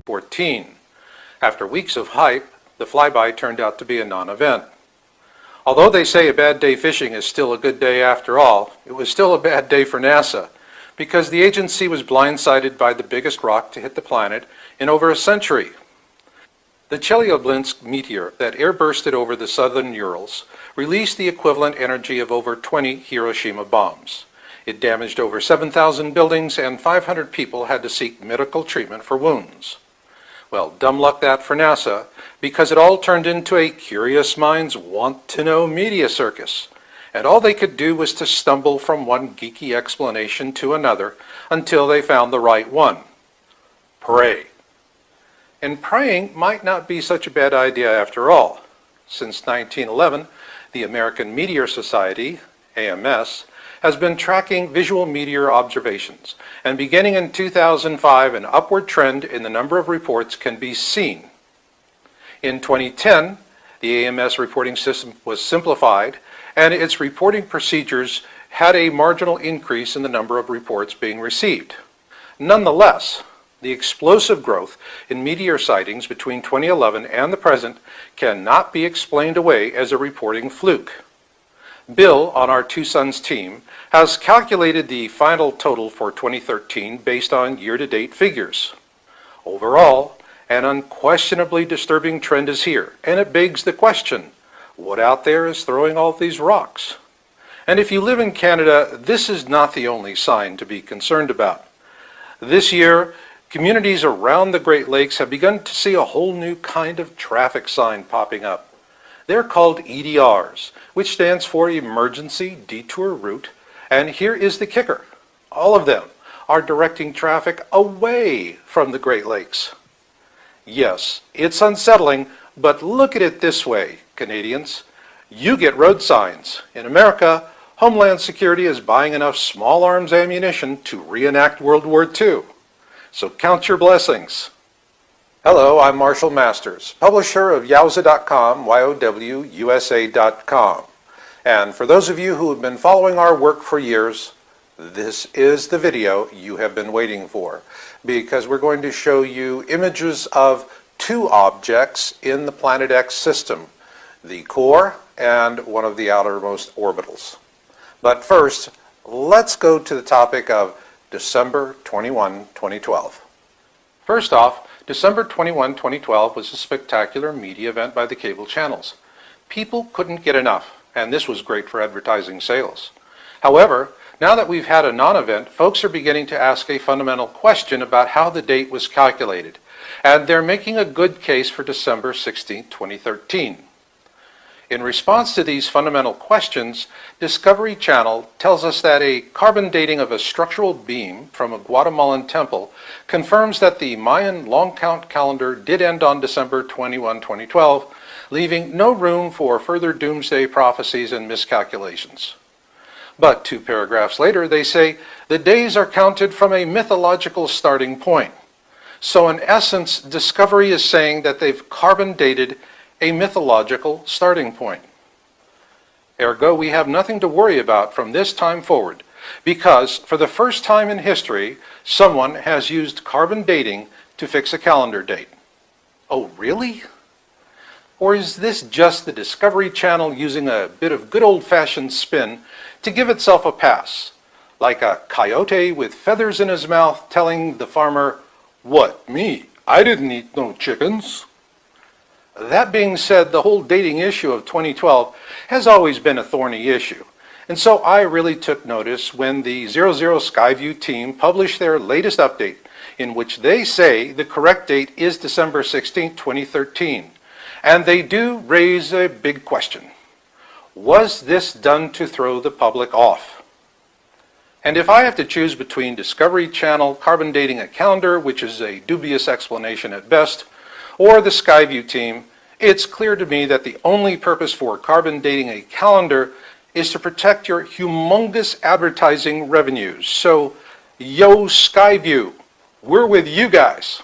2014. After weeks of hype, the flyby turned out to be a non-event. Although they say a bad day fishing is still a good day after all, it was still a bad day for NASA because the agency was blindsided by the biggest rock to hit the planet in over a century. The Chelyabinsk meteor that airbursted over the southern Urals released the equivalent energy of over 20 Hiroshima bombs. It damaged over 7,000 buildings and 500 people had to seek medical treatment for wounds. Well, dumb luck that for NASA, because it all turned into a curious minds want-to-know media circus. And all they could do was to stumble from one geeky explanation to another until they found the right one. Pray. And praying might not be such a bad idea after all. Since 1911, the American Meteor Society, AMS, has been tracking visual meteor observations, and beginning in 2005, an upward trend in the number of reports can be seen. In 2010, the AMS reporting system was simplified, and its reporting procedures had a marginal increase in the number of reports being received. Nonetheless, the explosive growth in meteor sightings between 2011 and the present cannot be explained away as a reporting fluke. Bill, on our Two Sons team, has calculated the final total for 2013 based on year-to-date figures. Overall, an unquestionably disturbing trend is here, and it begs the question, what out there is throwing all these rocks? And if you live in Canada, this is not the only sign to be concerned about. This year, communities around the Great Lakes have begun to see a whole new kind of traffic sign popping up. They're called EDRs, which stands for Emergency Detour Route, and here is the kicker. All of them are directing traffic away from the Great Lakes. Yes, it's unsettling, but look at it this way, Canadians. You get road signs. In America, Homeland Security is buying enough small arms ammunition to reenact World War II. So count your blessings. Hello, I'm Marshall Masters, publisher of Yowza.com, YOWUSA.com. And for those of you who have been following our work for years, this is the video you have been waiting for, because we're going to show you images of two objects in the Planet X system, the core and one of the outermost orbitals. But first, let's go to the topic of December 21, 2012. First off, December 21, 2012 was a spectacular media event by the cable channels. People couldn't get enough, and this was great for advertising sales. However, now that we've had a non-event, folks are beginning to ask a fundamental question about how the date was calculated, and they're making a good case for December 16, 2013. In response to these fundamental questions, Discovery Channel tells us that a carbon dating of a structural beam from a Guatemalan temple confirms that the Mayan long count calendar did end on December 21, 2012, leaving no room for further doomsday prophecies and miscalculations. But 2 paragraphs later, they say the days are counted from a mythological starting point. So in essence, Discovery is saying that they've carbon dated a mythological starting point. Ergo, we have nothing to worry about from this time forward, because for the first time in history, someone has used carbon dating to fix a calendar date. Oh, really? Or is this just the Discovery Channel using a bit of good old-fashioned spin to give itself a pass, like a coyote with feathers in his mouth telling the farmer, "What, me? I didn't eat no chickens." That being said, the whole dating issue of 2012 has always been a thorny issue. And so I really took notice when the 00 Skyview team published their latest update, in which they say the correct date is December 16, 2013. And they do raise a big question. Was this done to throw the public off? And if I have to choose between Discovery Channel carbon dating a calendar, which is a dubious explanation at best, or the Skyview team, it's clear to me that the only purpose for carbon dating a calendar is to protect your humongous advertising revenues. So, yo Skyview, we're with you guys.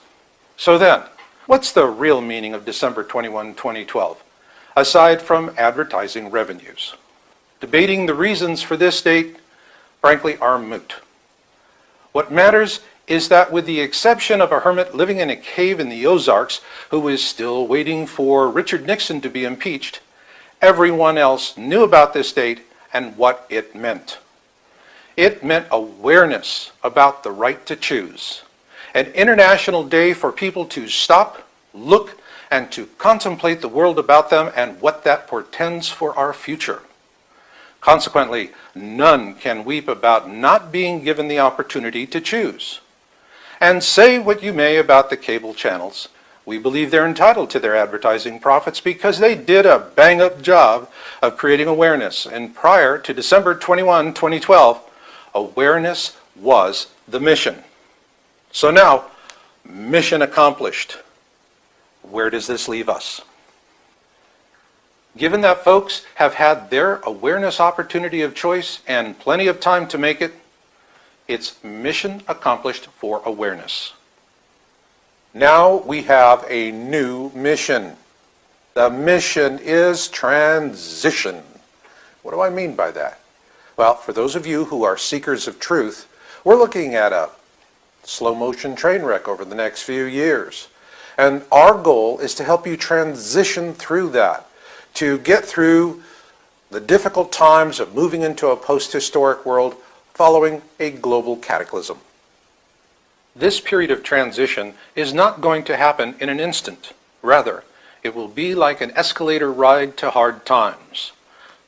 So then, what's the real meaning of December 21, 2012, aside from advertising revenues? Debating the reasons for this date, frankly, are moot. What matters is that with the exception of a hermit living in a cave in the Ozarks who is still waiting for Richard Nixon to be impeached, everyone else knew about this date and what it meant. It meant awareness about the right to choose, an international day for people to stop, look, and to contemplate the world about them and what that portends for our future. Consequently, none can weep about not being given the opportunity to choose. And say what you may about the cable channels, we believe they're entitled to their advertising profits because they did a bang-up job of creating awareness. And prior to December 21, 2012, awareness was the mission. So now, mission accomplished. Where does this leave us? Given that folks have had their awareness opportunity of choice and plenty of time to make it, it's mission accomplished for awareness. Now we have a new mission. The mission is transition. What do I mean by that? Well, for those of you who are seekers of truth, we're looking at a slow motion train wreck over the next few years. And our goal is to help you transition through that, to get through the difficult times of moving into a post-historic world following a global cataclysm. This period of transition is not going to happen in an instant. Rather, it will be like an escalator ride to hard times,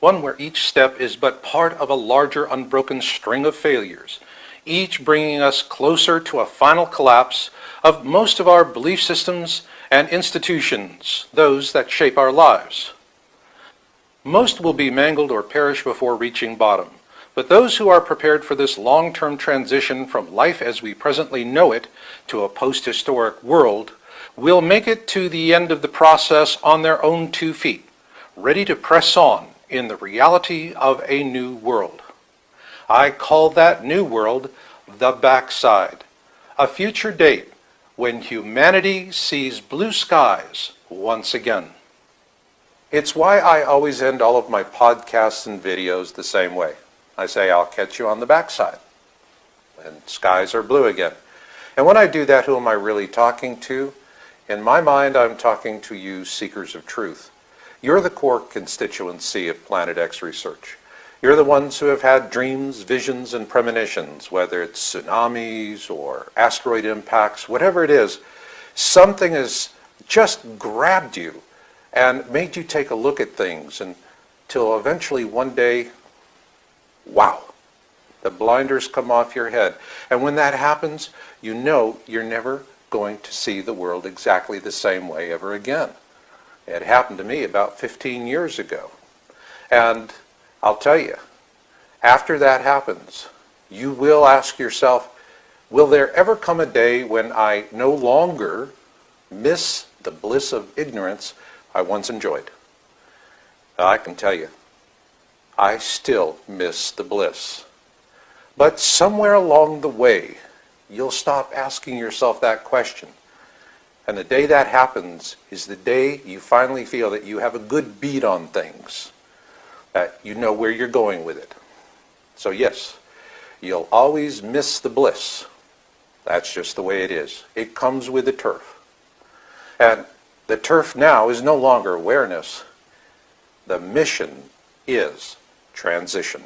one where each step is but part of a larger unbroken string of failures, each bringing us closer to a final collapse of most of our belief systems and institutions, those that shape our lives. Most will be mangled or perish before reaching bottom. But those who are prepared for this long-term transition from life as we presently know it to a post-historic world will make it to the end of the process on their own 2 feet, ready to press on in the reality of a new world. I call that new world the backside, a future date when humanity sees blue skies once again. It's why I always end all of my podcasts and videos the same way. I say, I'll catch you on the backside, and skies are blue again. And when I do that, who am I really talking to? In my mind, I'm talking to you seekers of truth. You're the core constituency of Planet X research. You're the ones who have had dreams, visions, and premonitions, whether it's tsunamis or asteroid impacts, whatever it is. Something has just grabbed you and made you take a look at things until eventually one day, wow, the blinders come off your head. And when that happens, you know you're never going to see the world exactly the same way ever again. It happened to me about 15 years ago. And I'll tell you, after that happens, you will ask yourself, will there ever come a day when I no longer miss the bliss of ignorance I once enjoyed? I can tell you, I still miss the bliss. But somewhere along the way, you'll stop asking yourself that question. And the day that happens is the day you finally feel that you have a good beat on things, that you know where you're going with it. So yes, you'll always miss the bliss. That's just the way it is. It comes with the turf. And the turf now is no longer awareness. The mission is transition.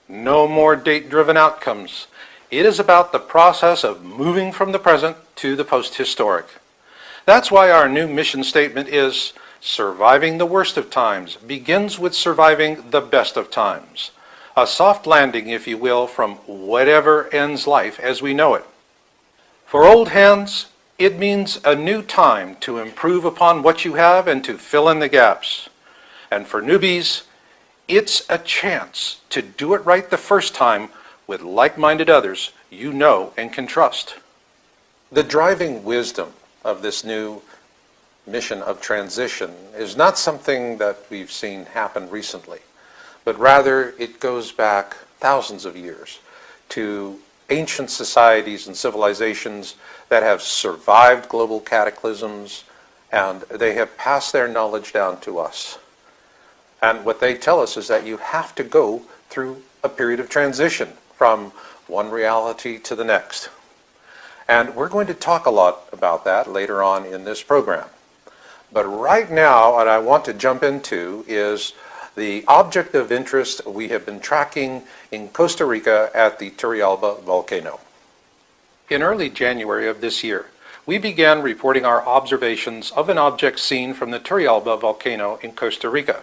No more date-driven outcomes. It is about the process of moving from the present to the post-historic. That's why our new mission statement is, surviving the worst of times begins with surviving the best of times. A soft landing, if you will, from whatever ends life as we know it. For old hands, it means a new time to improve upon what you have and to fill in the gaps. And for newbies, it's a chance to do it right the first time with like-minded others you know and can trust. The driving wisdom of this new mission of transition is not something that we've seen happen recently, but rather it goes back thousands of years to ancient societies and civilizations that have survived global cataclysms, and they have passed their knowledge down to us. And what they tell us is that you have to go through a period of transition. from one reality to the next. And we're going to talk a lot about that later on in this program. But right now, what I want to jump into is the object of interest we have been tracking in Costa Rica at the Turrialba volcano. In early January of this year, we began reporting our observations of an object seen from the Turrialba volcano in Costa Rica.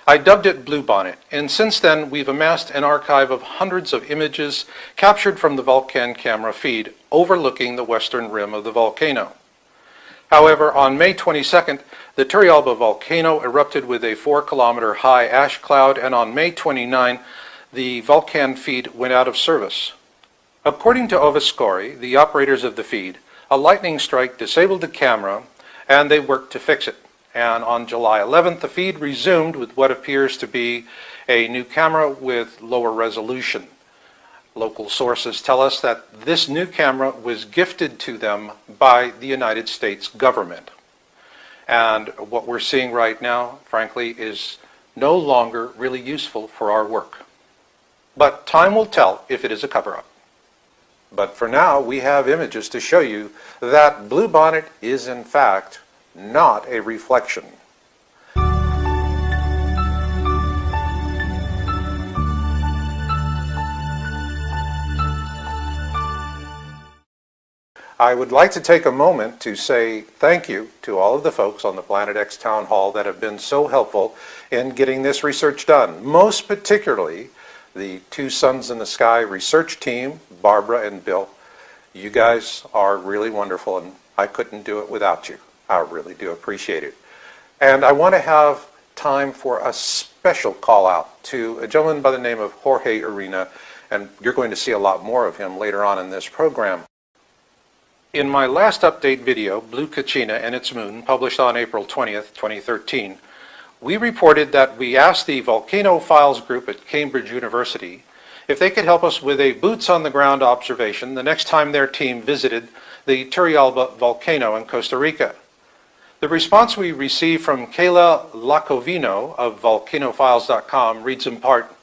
I dubbed it Bluebonnet, and since then we've amassed an archive of hundreds of images captured from the Vulcan camera feed overlooking the western rim of the volcano. However, on May 22nd, the Turrialba volcano erupted with a 4-kilometer high ash cloud, and on May 29, the Vulcan feed went out of service. According to Ovascori, the operators of the feed, a lightning strike disabled the camera, and they worked to fix it. And on July 11th, the feed resumed with what appears to be a new camera with lower resolution. Local sources tell us that this new camera was gifted to them by the United States government. And what we're seeing right now, frankly, is no longer really useful for our work. But time will tell if it is a cover-up. But for now, we have images to show you that Bluebonnet is in fact not a reflection. I would like to take a moment to say thank you to all of the folks on the Planet X Town Hall that have been so helpful in getting this research done. Most particularly, the Two Suns in the Sky research team, Barbara and Bill. You guys are really wonderful, and I couldn't do it without you. I really do appreciate it. And I want to have time for a special call out to a gentleman by the name of Jorge Arena, and you're going to see a lot more of him later on in this program. In my last update video, Blue Kachina and its moon, published on April 20th, 2013, we reported that we asked the Volcano Files group at Cambridge University if they could help us with a boots-on-the-ground observation the next time their team visited the Turrialba volcano in Costa Rica. The response we received from Kayla Lacovino of volcanofiles.com reads in part,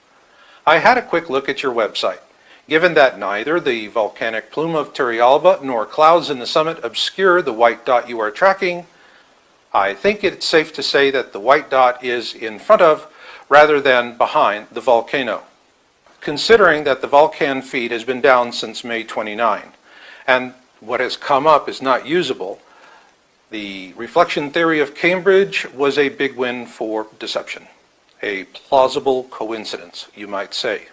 "I had a quick look at your website. Given that neither the volcanic plume of Turrialba nor clouds in the summit obscure the white dot you are tracking, I think it's safe to say that the white dot is in front of, rather than behind, the volcano. Considering that the Vulcan feed has been down since May 29, and what has come up is not usable, the reflection theory of Cambridge was a big win for deception. A plausible coincidence, you might say."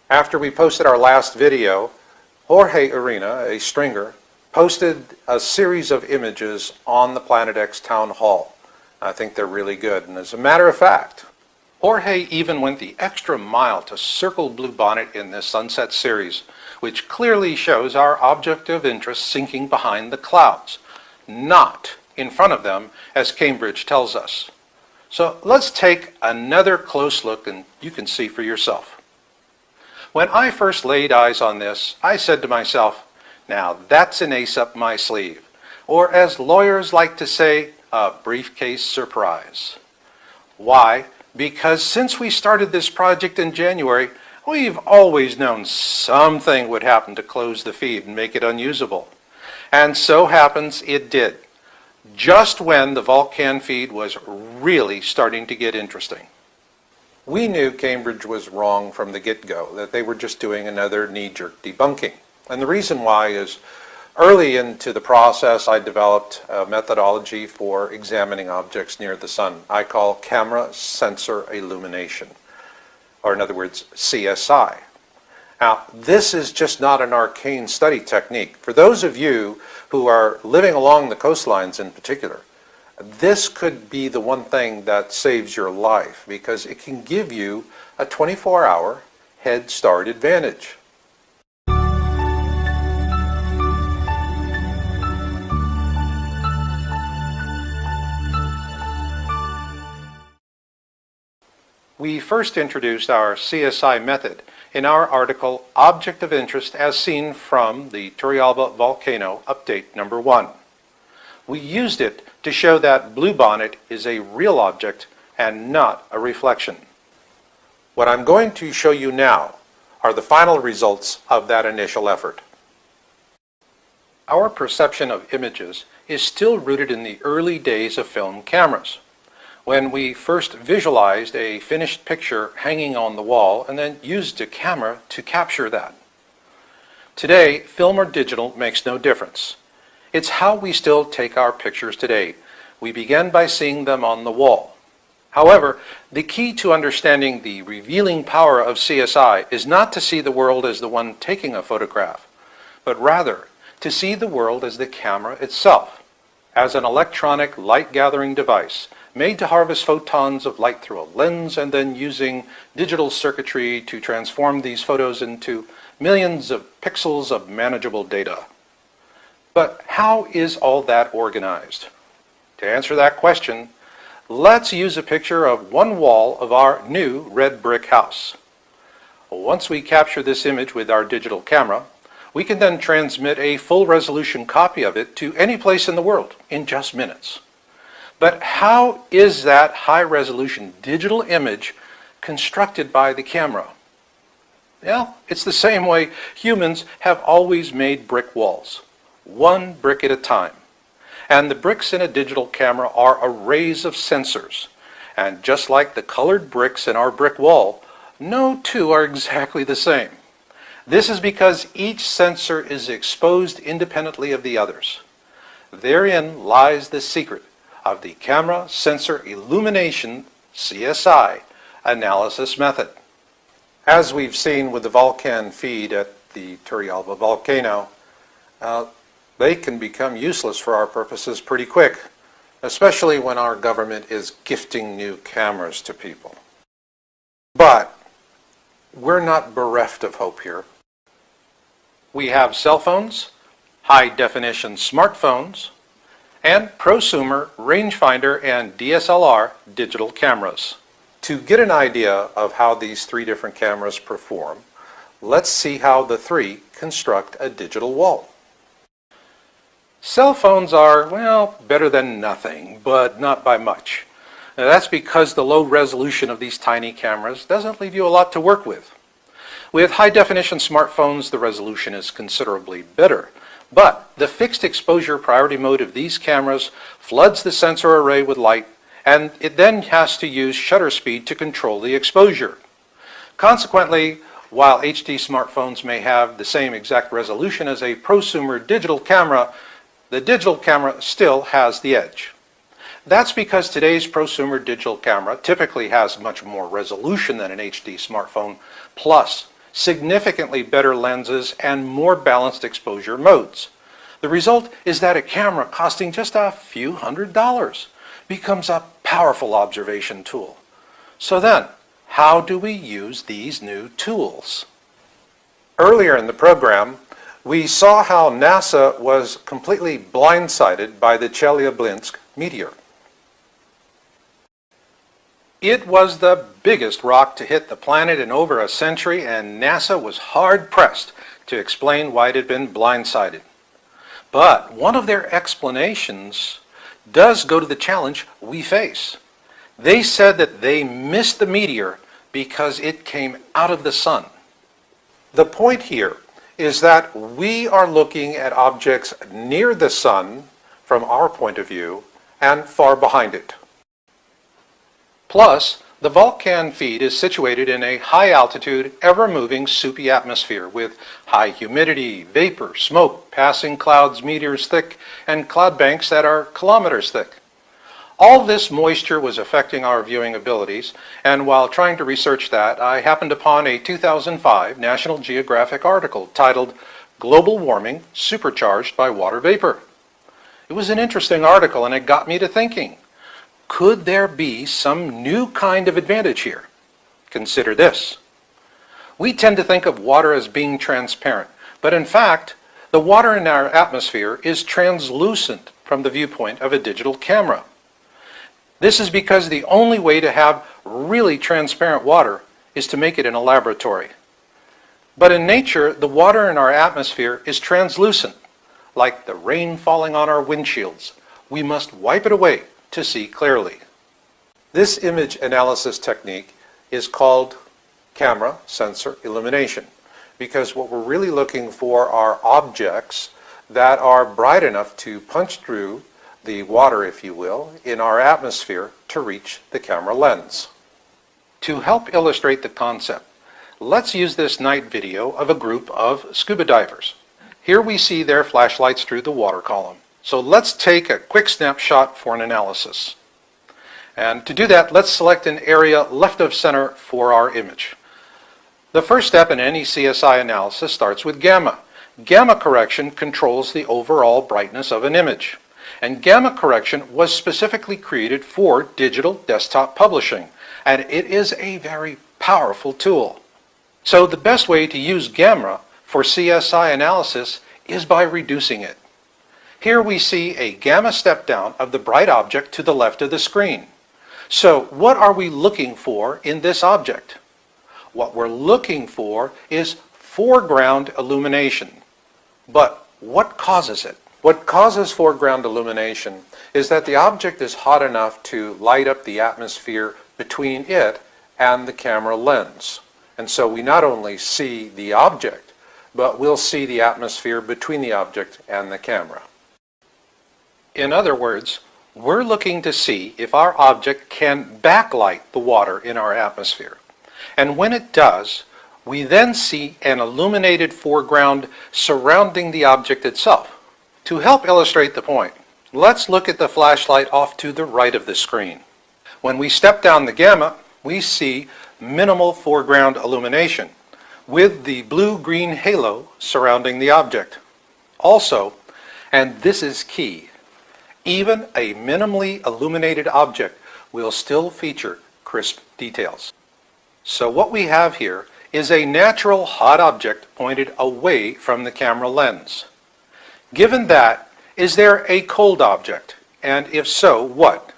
After we posted our last video, Jorge Arena, a stringer, posted a series of images on the Planet X Town Hall. I think they're really good, and as a matter of fact, Jorge even went the extra mile to circle Bluebonnet in this sunset series, which clearly shows our object of interest sinking behind the clouds, not in front of them, as Cambridge tells us. So let's take another close look, and you can see for yourself. When I first laid eyes on this, I said to myself, now that's an ace up my sleeve, or as lawyers like to say, a briefcase surprise. Why? Because since we started this project in January, we've always known something would happen to close the feed and make it unusable. And so happens it did, just when the Vulcan feed was really starting to get interesting. We knew Cambridge was wrong from the get-go, that they were just doing another knee-jerk debunking. And the reason why is, early into the process, I developed a methodology for examining objects near the sun. I call camera sensor illumination, or in other words, CSI. Now, this is just not an arcane study technique. For those of you who are living along the coastlines in particular, this could be the one thing that saves your life, because it can give you a 24-hour head start advantage. We first introduced our CSI method in our article, Object of Interest as Seen from the Turrialba Volcano, Update Number 1. We used it to show that Bluebonnet is a real object and not a reflection. What I'm going to show you now are the final results of that initial effort. Our perception of images is still rooted in the early days of film cameras, when we first visualized a finished picture hanging on the wall and then used a camera to capture that. Today, film or digital makes no difference. It's how we still take our pictures today. We begin by seeing them on the wall. However, the key to understanding the revealing power of CSI is not to see the world as the one taking a photograph, but rather to see the world as the camera itself, as an electronic light-gathering device made to harvest photons of light through a lens and then using digital circuitry to transform these photos into millions of pixels of manageable data. But how is all that organized? To answer that question, let's use a picture of one wall of our new red brick house. Once we capture this image with our digital camera, we can then transmit a full resolution copy of it to any place in the world in just minutes. But how is that high resolution digital image constructed by the camera? Well, it's the same way humans have always made brick walls, one brick at a time. And the bricks in a digital camera are arrays of sensors. And just like the colored bricks in our brick wall, no two are exactly the same. This is because each sensor is exposed independently of the others. Therein lies the secret of the camera sensor illumination CSI analysis method. As we've seen with the Vulcan feed at the Turrialba volcano, they can become useless for our purposes pretty quick, especially when our government is gifting new cameras to people. But we're not bereft of hope here. We have cell phones, high-definition smartphones, and prosumer, rangefinder, and DSLR digital cameras. To get an idea of how these three different cameras perform, let's see how the three construct a digital wall. Cell phones are, well, better than nothing, but not by much. Now, that's because the low resolution of these tiny cameras doesn't leave you a lot to work with. With high-definition smartphones, the resolution is considerably better, but the fixed exposure priority mode of these cameras floods the sensor array with light, and it then has to use shutter speed to control the exposure. Consequently, while HD smartphones may have the same exact resolution as a prosumer digital camera, the digital camera still has the edge. That's because today's prosumer digital camera typically has much more resolution than an HD smartphone, plus significantly better lenses and more balanced exposure modes. The result is that a camera costing just a few $100s becomes a powerful observation tool. So then, how do we use these new tools? Earlier in the program, we saw how NASA was completely blindsided by the Chelyabinsk meteor. It was the biggest rock to hit the planet in over a century, and NASA was hard-pressed to explain why it had been blindsided. But one of their explanations does go to the challenge we face. They said that they missed the meteor because it came out of the sun. The point here is that we are looking at objects near the sun from our point of view and far behind it. Plus, the Vulcan feed is situated in a high-altitude, ever-moving, soupy atmosphere with high humidity, vapor, smoke, passing clouds meters thick, and cloud banks that are kilometers thick. All this moisture was affecting our viewing abilities, and while trying to research that, I happened upon a 2005 National Geographic article titled "Global Warming Supercharged by Water Vapor." It was an interesting article, and it got me to thinking. Could there be some new kind of advantage here? Consider this. We tend to think of water as being transparent, but in fact, the water in our atmosphere is translucent from the viewpoint of a digital camera. This is because the only way to have really transparent water is to make it in a laboratory. But in nature, the water in our atmosphere is translucent, like the rain falling on our windshields. We must wipe it away to see clearly. This image analysis technique is called camera sensor illumination, because what we're really looking for are objects that are bright enough to punch through the water, if you will, in our atmosphere to reach the camera lens. To help illustrate the concept, let's use this night video of a group of scuba divers. Here we see their flashlights through the water column. So let's take a quick snapshot for an analysis. And to do that, let's select an area left of center for our image. The first step in any CSI analysis starts with gamma. Gamma correction controls the overall brightness of an image. And gamma correction was specifically created for digital desktop publishing, and it is a very powerful tool. So the best way to use gamma for CSI analysis is by reducing it. Here we see a gamma step down of the bright object to the left of the screen. So what are we looking for in this object? What we're looking for is foreground illumination. But what causes it? What causes foreground illumination is that the object is hot enough to light up the atmosphere between it and the camera lens. And so we not only see the object, but we'll see the atmosphere between the object and the camera. In other words, we're looking to see if our object can backlight the water in our atmosphere. And when it does, we then see an illuminated foreground surrounding the object itself. To help illustrate the point, let's look at the flashlight off to the right of the screen. When we step down the gamma, we see minimal foreground illumination with the blue-green halo surrounding the object. Also, and this is key, even a minimally illuminated object will still feature crisp details. So what we have here is a natural hot object pointed away from the camera lens. Given that, is there a cold object? And if so, what?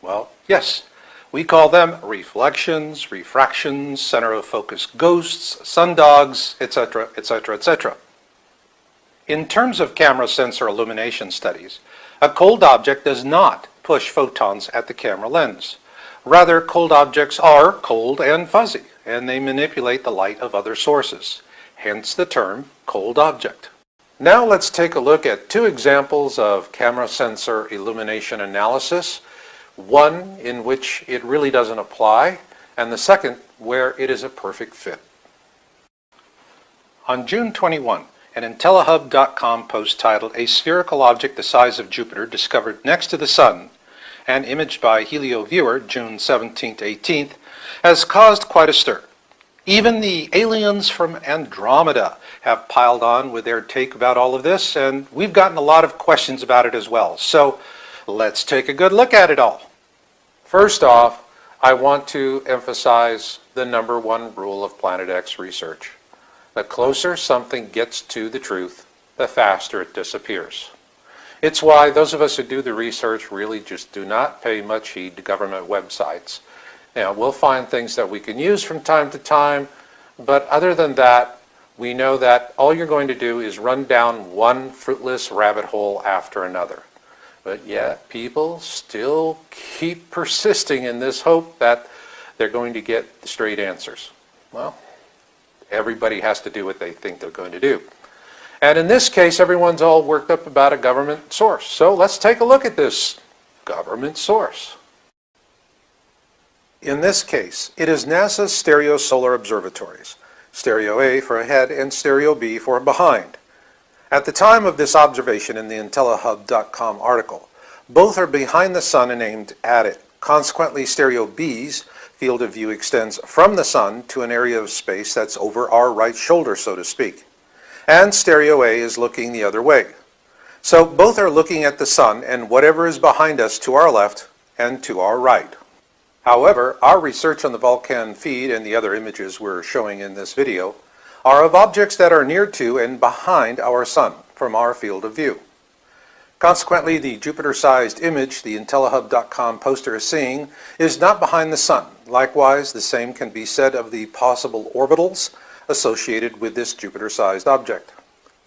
Well, yes. We call them reflections, refractions, center of focus ghosts, sundogs, etc., etc., etc. In terms of camera sensor illumination studies, a cold object does not push photons at the camera lens. Rather, cold objects are cold and fuzzy, and they manipulate the light of other sources. Hence the term cold object. Now let's take a look at two examples of camera sensor illumination analysis. One in which it really doesn't apply, and the second where it is a perfect fit. On June 21, an IntelliHub.com post titled "A Spherical Object the Size of Jupiter Discovered Next to the Sun" and imaged by HelioViewer June 17th, 18th has caused quite a stir. Even the aliens from Andromeda have piled on with their take about all of this, and we've gotten a lot of questions about it as well. So let's take a good look at it all. First off, I want to emphasize the number one rule of Planet X research. The closer something gets to the truth, the faster it disappears. It's why those of us who do the research really just do not pay much heed to government websites. Now, we'll find things that we can use from time to time, but other than that, we know that all you're going to do is run down one fruitless rabbit hole after another. But yet, people still keep persisting in this hope that they're going to get the straight answers. Well, everybody has to do what they think they're going to do. And in this case, everyone's all worked up about a government source. So let's take a look at this government source. In this case, it is NASA's stereo solar observatories, stereo A for ahead and stereo B for behind. At the time of this observation in the IntelliHub.com article, both are behind the sun and aimed at it. Consequently, stereo B's field of view extends from the sun to an area of space that's over our right shoulder, so to speak. And stereo A is looking the other way. So both are looking at the sun and whatever is behind us to our left and to our right. However, our research on the Vulcan feed and the other images we're showing in this video are of objects that are near to and behind our sun from our field of view. Consequently, the Jupiter-sized image the IntelliHub.com poster is seeing is not behind the sun. Likewise, the same can be said of the possible orbitals associated with this Jupiter-sized object.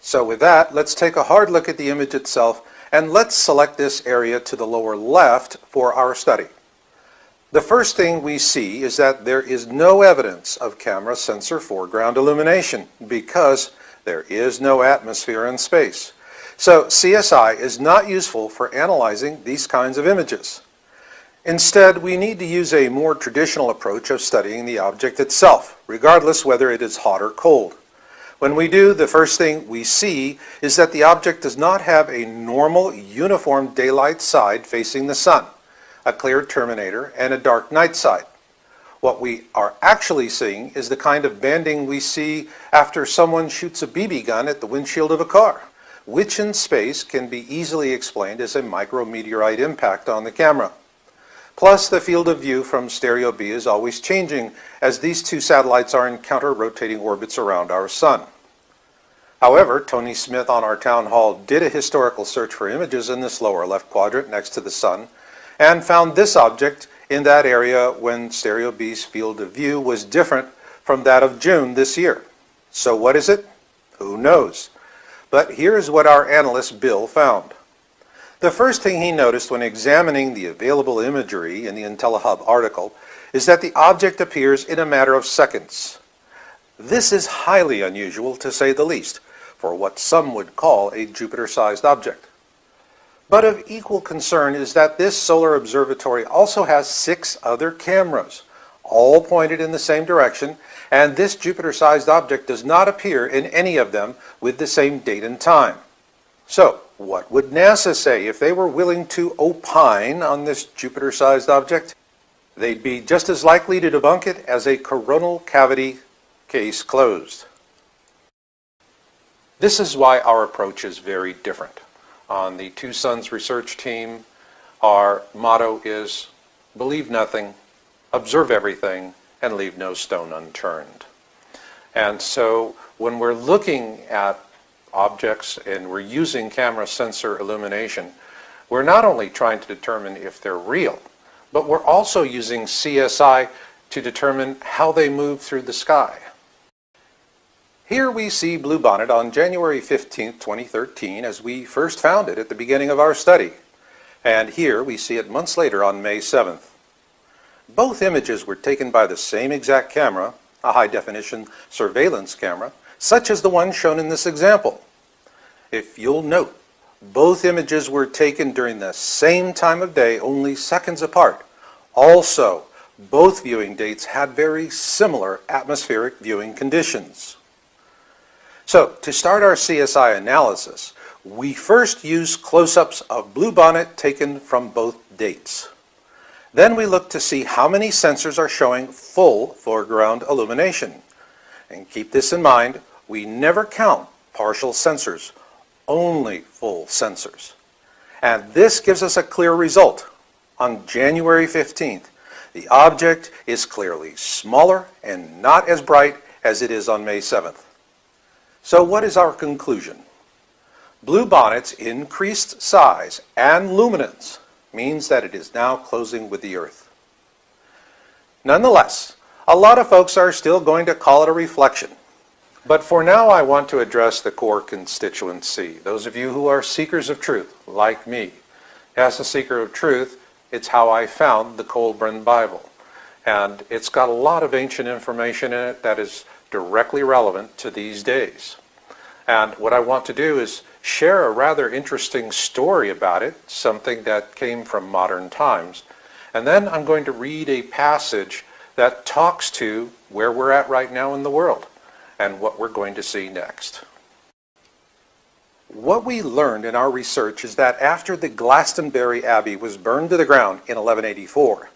So with that, let's take a hard look at the image itself, and let's select this area to the lower left for our study. The first thing we see is that there is no evidence of camera sensor foreground illumination because there is no atmosphere in space. So CSI is not useful for analyzing these kinds of images. Instead, we need to use a more traditional approach of studying the object itself, regardless whether it is hot or cold. When we do, the first thing we see is that the object does not have a normal, uniform daylight side facing the sun, a clear terminator, and a dark night side. What we are actually seeing is the kind of banding we see after someone shoots a BB gun at the windshield of a car, which in space can be easily explained as a micrometeorite impact on the camera. Plus, the field of view from stereo B is always changing as these two satellites are in counter-rotating orbits around our sun. However, Tony Smith on our town hall did a historical search for images in this lower left quadrant next to the sun and found this object in that area when stereo B's field of view was different from that of June this year. So what is it? Who knows? But here's what our analyst Bill found. The first thing he noticed when examining the available imagery in the IntelliHub article is that the object appears in a matter of seconds. This is highly unusual, to say the least, for what some would call a Jupiter-sized object. But of equal concern is that this solar observatory also has 6 other cameras, all pointed in the same direction, and this Jupiter-sized object does not appear in any of them with the same date and time. So, what would NASA say if they were willing to opine on this Jupiter-sized object? They'd be just as likely to debunk it as a coronal cavity case closed. This is why our approach is very different. On the Two Suns research team, our motto is believe nothing, observe everything, and leave no stone unturned. And so when we're looking at objects and we're using camera sensor illumination, we're not only trying to determine if they're real, but we're also using CSI to determine how they move through the sky. Here we see Bluebonnet on January 15, 2013, as we first found it at the beginning of our study. And here we see it months later on May 7th. Both images were taken by the same exact camera, a high-definition surveillance camera, such as the one shown in this example. If you'll note, both images were taken during the same time of day, only seconds apart. Also, both viewing dates had very similar atmospheric viewing conditions. So, to start our CSI analysis, we first use close-ups of Bluebonnet taken from both dates. Then we look to see how many sensors are showing full foreground illumination. And keep this in mind, we never count partial sensors, only full sensors. And this gives us a clear result. On January 15th, the object is clearly smaller and not as bright as it is on May 7th. So what is our conclusion? Bluebonnet's increased size and luminance means that it is now closing with the Earth. Nonetheless, a lot of folks are still going to call it a reflection. But for now, I want to address the core constituency, those of you who are seekers of truth, like me. As a seeker of truth, it's how I found the Colburn Bible. And it's got a lot of ancient information in it that is directly relevant to these days. And what I want to do is share a rather interesting story about it, something that came from modern times. And then I'm going to read a passage that talks to where we're at right now in the world and what we're going to see next. What we learned in our research is that after the Glastonbury Abbey was burned to the ground in 1184,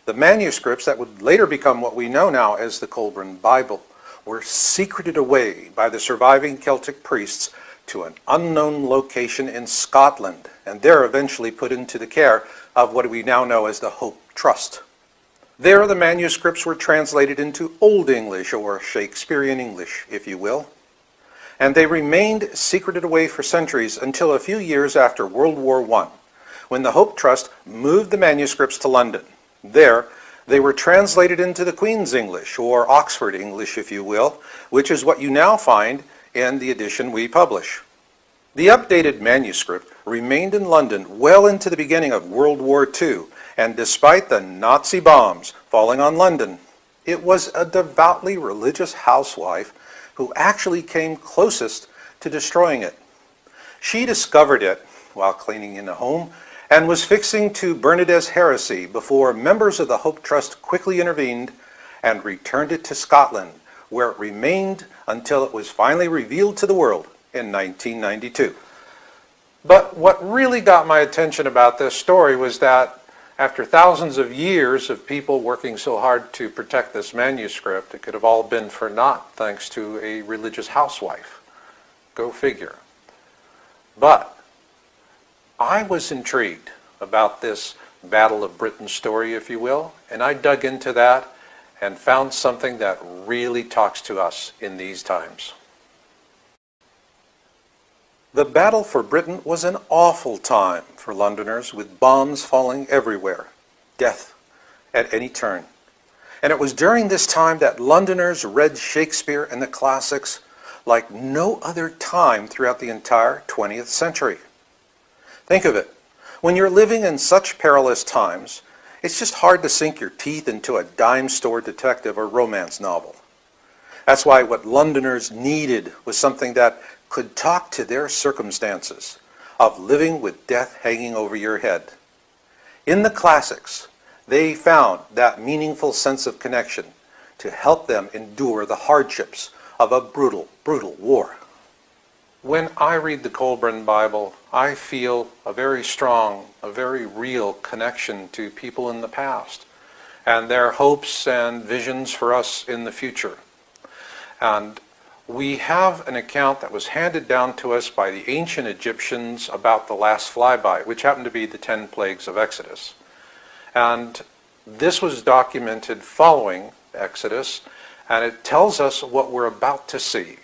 the manuscripts that would later become what we know now as the Colburn Bible were secreted away by the surviving Celtic priests to an unknown location in Scotland, and there eventually put into the care of what we now know as the Hope Trust. There the manuscripts were translated into Old English, or Shakespearean English, if you will, and they remained secreted away for centuries until a few years after World War I, when the Hope Trust moved the manuscripts to London. There, they were translated into the Queen's English, or Oxford English, if you will, which is what you now find in the edition we publish. The updated manuscript remained in London well into the beginning of World War II, And despite the Nazi bombs falling on London, it was a devoutly religious housewife who actually came closest to destroying it. She discovered it while cleaning in a home and was fixing to burn it as heresy before members of the Hope Trust quickly intervened and returned it to Scotland, where it remained until it was finally revealed to the world in 1992. But what really got my attention about this story was that after thousands of years of people working so hard to protect this manuscript, it could have all been for naught thanks to a religious housewife. Go figure. But I was intrigued about this Battle of Britain story, if you will, and I dug into that and found something that really talks to us in these times. The battle for Britain was an awful time for Londoners, with bombs falling everywhere, death at any turn. And it was during this time that Londoners read Shakespeare and the classics like no other time throughout the entire 20th century. Think of it. When you're living in such perilous times, it's just hard to sink your teeth into a dime store detective or romance novel. That's why what Londoners needed was something that could talk to their circumstances of living with death hanging over your head. In the classics, they found that meaningful sense of connection to help them endure the hardships of a brutal, brutal war. When I read the Colburn Bible, I feel a very strong, a very real connection to people in the past and their hopes and visions for us in the future. And we have an account that was handed down to us by the ancient Egyptians about the last flyby, which happened to be the 10 plagues of Exodus. And this was documented following Exodus, and it tells us what we're about to see.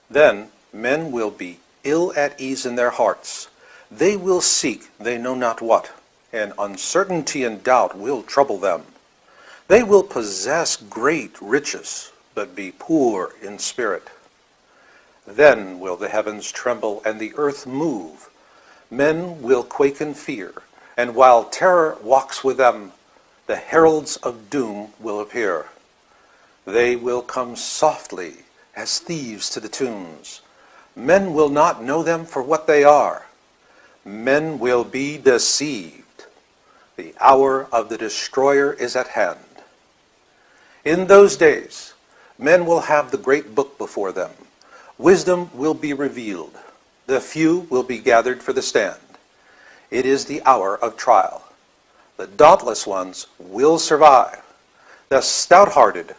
Then men will be ill at ease in their hearts. They will seek they know not what, and uncertainty and doubt will trouble them. They will possess great riches, but be poor in spirit. Then will the heavens tremble and the earth move. Men will quake in fear, and while terror walks with them, the heralds of doom will appear. They will come softly as thieves to the tombs. Men will not know them for what they are. Men will be deceived. The hour of the destroyer is at hand. In those days, men will have the great book before them. Wisdom will be revealed. The few will be gathered for the stand. It is the hour of trial. The dauntless ones will survive. The stout-hearted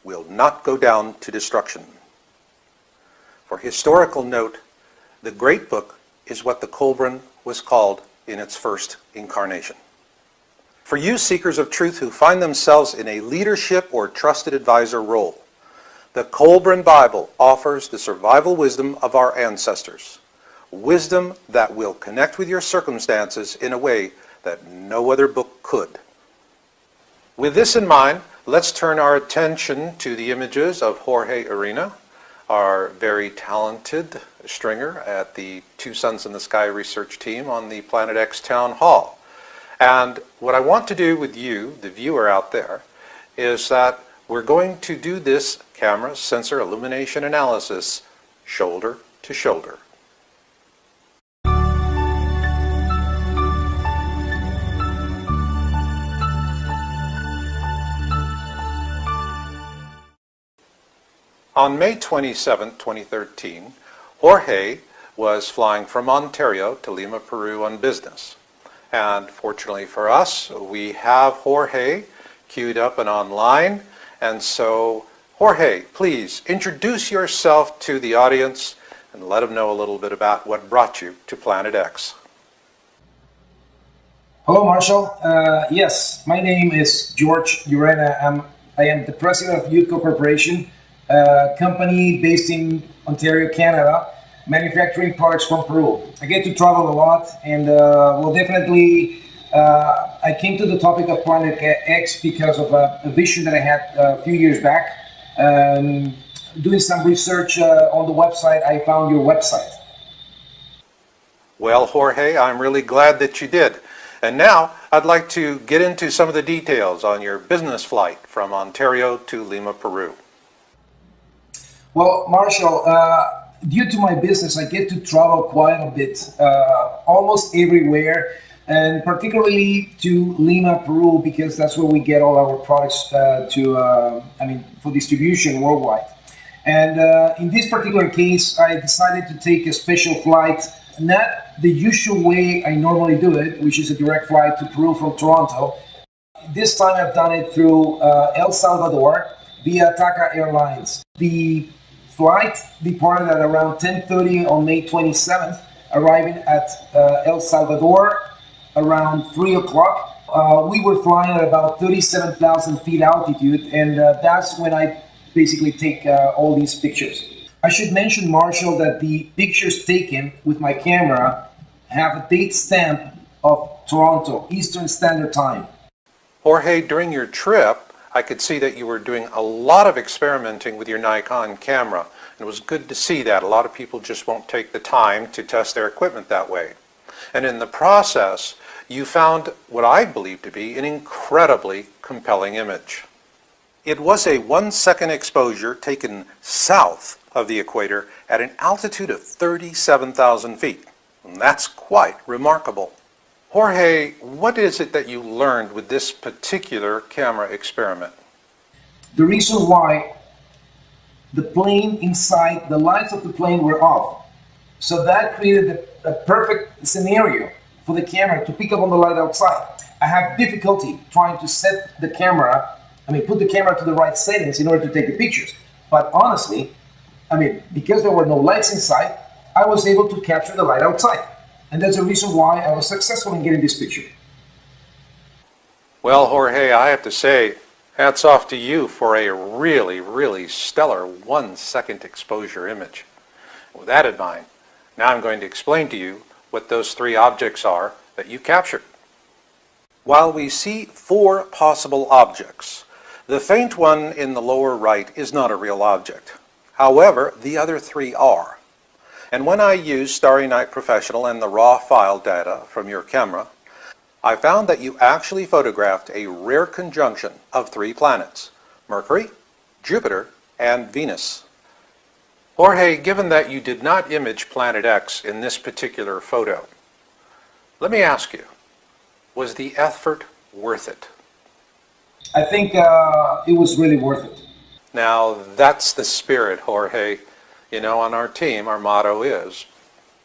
will not go down to destruction. For historical note, the great book is what the Colburn was called in its first incarnation. For you seekers of truth who find themselves in a leadership or trusted advisor role, the Colburn Bible offers the survival wisdom of our ancestors, wisdom that will connect with your circumstances in a way that no other book could. With this in mind, let's turn our attention to the images of Jorge Arena, our very talented stringer at the Two Suns in the Sky research team on the Planet X Town Hall. And what I want to do with you, the viewer out there, is that we're going to do this camera sensor illumination analysis shoulder to shoulder. On May 27, 2013, Jorge was flying from Ontario to Lima, Peru on business. And fortunately for us, we have Jorge queued up and online. And so, Jorge, please introduce yourself to the audience and let them know a little bit about what brought you to Planet X. Hello, Marshall. Yes, my name is George Urena. I am the president of Youthco Corporation, a company based in Ontario, Canada, manufacturing products from Peru. I get to travel a lot, and I came to the topic of Planet X because of a vision that I had a few years back. Doing some research on the website, I found your website. Well, Jorge, I'm really glad that you did. And now I'd like to get into some of the details on your business flight from Ontario to Lima, Peru. Well, Marshall, due to my business, I get to travel quite a bit, almost everywhere, and particularly to Lima, Peru, because that's where we get all our products for distribution worldwide. And in this particular case, I decided to take a special flight, not the usual way I normally do it, which is a direct flight to Peru from Toronto. This time I've done it through El Salvador via TACA Airlines. The flight departed at around 10:30 on May 27th, arriving at El Salvador around 3 o'clock. We were flying at about 37,000 feet altitude, and that's when I basically take all these pictures. I should mention, Marshall, that the pictures taken with my camera have a date stamp of Toronto, Eastern Standard Time. Jorge, during your trip, I could see that you were doing a lot of experimenting with your Nikon camera. It was good to see that. A lot of people just won't take the time to test their equipment that way. And in the process, you found what I believe to be an incredibly compelling image. It was a 1-second exposure taken south of the equator at an altitude of 37,000 feet. And that's quite remarkable. Jorge, what is it that you learned with this particular camera experiment? The reason why the plane inside, the lights of the plane were off. So that created a perfect scenario for the camera to pick up on the light outside. I have difficulty trying to set the camera, put the camera to the right settings in order to take the pictures. But honestly, because there were no lights inside, I was able to capture the light outside. And that's the reason why I was successful in getting this picture. Well, Jorge, I have to say, hats off to you for a really, really stellar 1-second exposure image. With that in mind, now I'm going to explain to you what those 3 objects are that you captured. While we see 4 possible objects, the faint one in the lower right is not a real object. However, the other 3 are. And when I used Starry Night Professional and the raw file data from your camera, I found that you actually photographed a rare conjunction of 3 planets: Mercury, Jupiter, and Venus. Jorge, given that you did not image Planet X in this particular photo, let me ask you, was the effort worth it? I think it was really worth it. Now, that's the spirit, Jorge. You know, on our team, our motto is,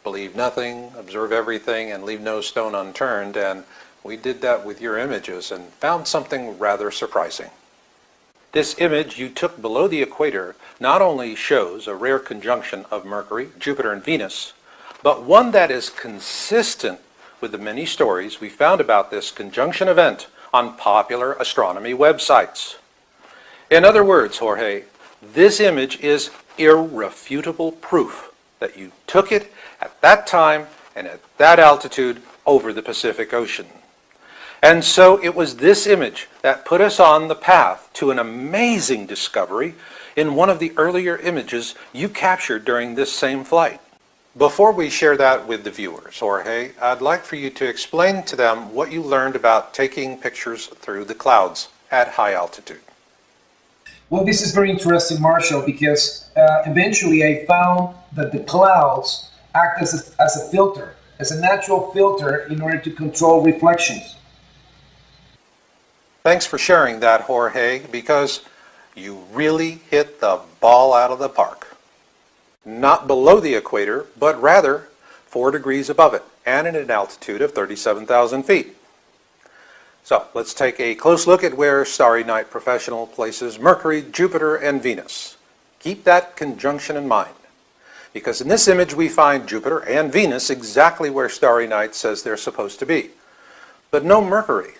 believe nothing, observe everything, and leave no stone unturned, and we did that with your images and found something rather surprising. This image you took below the equator not only shows a rare conjunction of Mercury, Jupiter, and Venus, but one that is consistent with the many stories we found about this conjunction event on popular astronomy websites. In other words, Jorge, this image is irrefutable proof that you took it at that time and at that altitude over the Pacific Ocean. And so it was this image that put us on the path to an amazing discovery in one of the earlier images you captured during this same flight. Before we share that with the viewers, Jorge, I'd like for you to explain to them what you learned about taking pictures through the clouds at high altitude. Well, this is very interesting, Marshall, because eventually I found that the clouds act as a filter, as a natural filter in order to control reflections. Thanks for sharing that, Jorge, because you really hit the ball out of the park. Not below the equator, but rather 4 degrees above it, and at an altitude of 37,000 feet. So let's take a close look at where Starry Night Professional places Mercury, Jupiter, and Venus. Keep that conjunction in mind, because in this image we find Jupiter and Venus exactly where Starry Night says they're supposed to be, but no Mercury.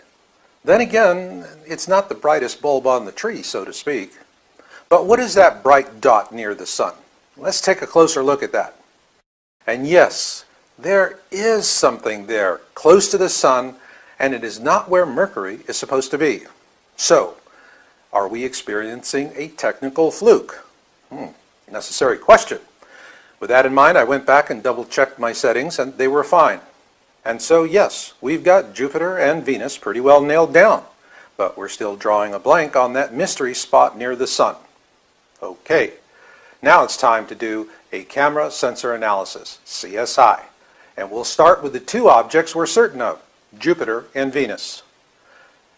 Then again, it's not the brightest bulb on the tree, so to speak. But what is that bright dot near the sun? Let's take a closer look at that. And yes, there is something there close to the sun, and it is not where Mercury is supposed to be. So, are we experiencing a technical fluke? Necessary question. With that in mind, I went back and double-checked my settings, and they were fine. And so yes, we've got Jupiter and Venus pretty well nailed down, but we're still drawing a blank on that mystery spot near the Sun. Okay, now it's time to do a camera sensor analysis, CSI. And we'll start with the two objects we're certain of, Jupiter and Venus.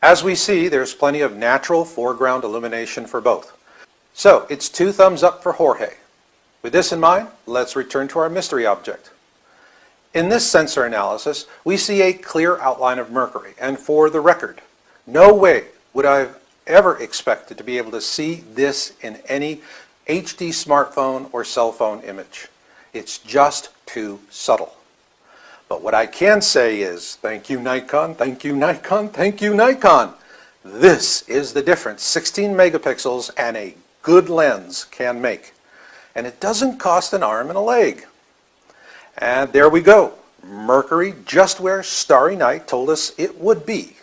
As we see, there's plenty of natural foreground illumination for both. So it's 2 thumbs up for Jorge. With this in mind, let's return to our mystery object. In this sensor analysis, we see a clear outline of Mercury, and for the record, no way would I have ever expected to be able to see this in any HD smartphone or cell phone image. It's just too subtle. But what I can say is, thank you Nikon, thank you Nikon, thank you Nikon. This is the difference 16 megapixels and a good lens can make. And it doesn't cost an arm and a leg. And there we go. Mercury just where Starry Night told us it would be.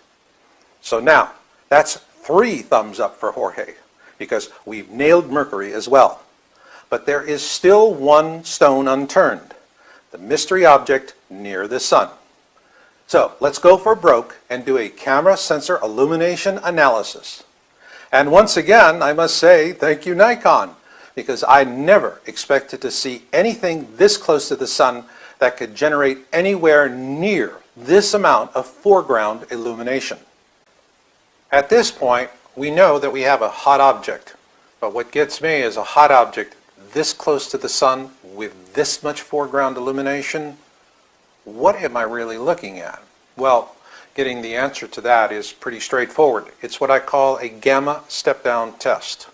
So now, that's 3 thumbs up for Jorge, because we've nailed Mercury as well. But there is still one stone unturned, the mystery object near the Sun. So let's go for broke and do a camera sensor illumination analysis. And once again, I must say thank you Nikon, because I never expected to see anything this close to the Sun that could generate anywhere near this amount of foreground illumination. At this point, we know that we have a hot object, but what gets me is a hot object this close to the Sun with this much foreground illumination. What am I really looking at? Well, getting the answer to that is pretty straightforward. It's what I call a gamma step-down test.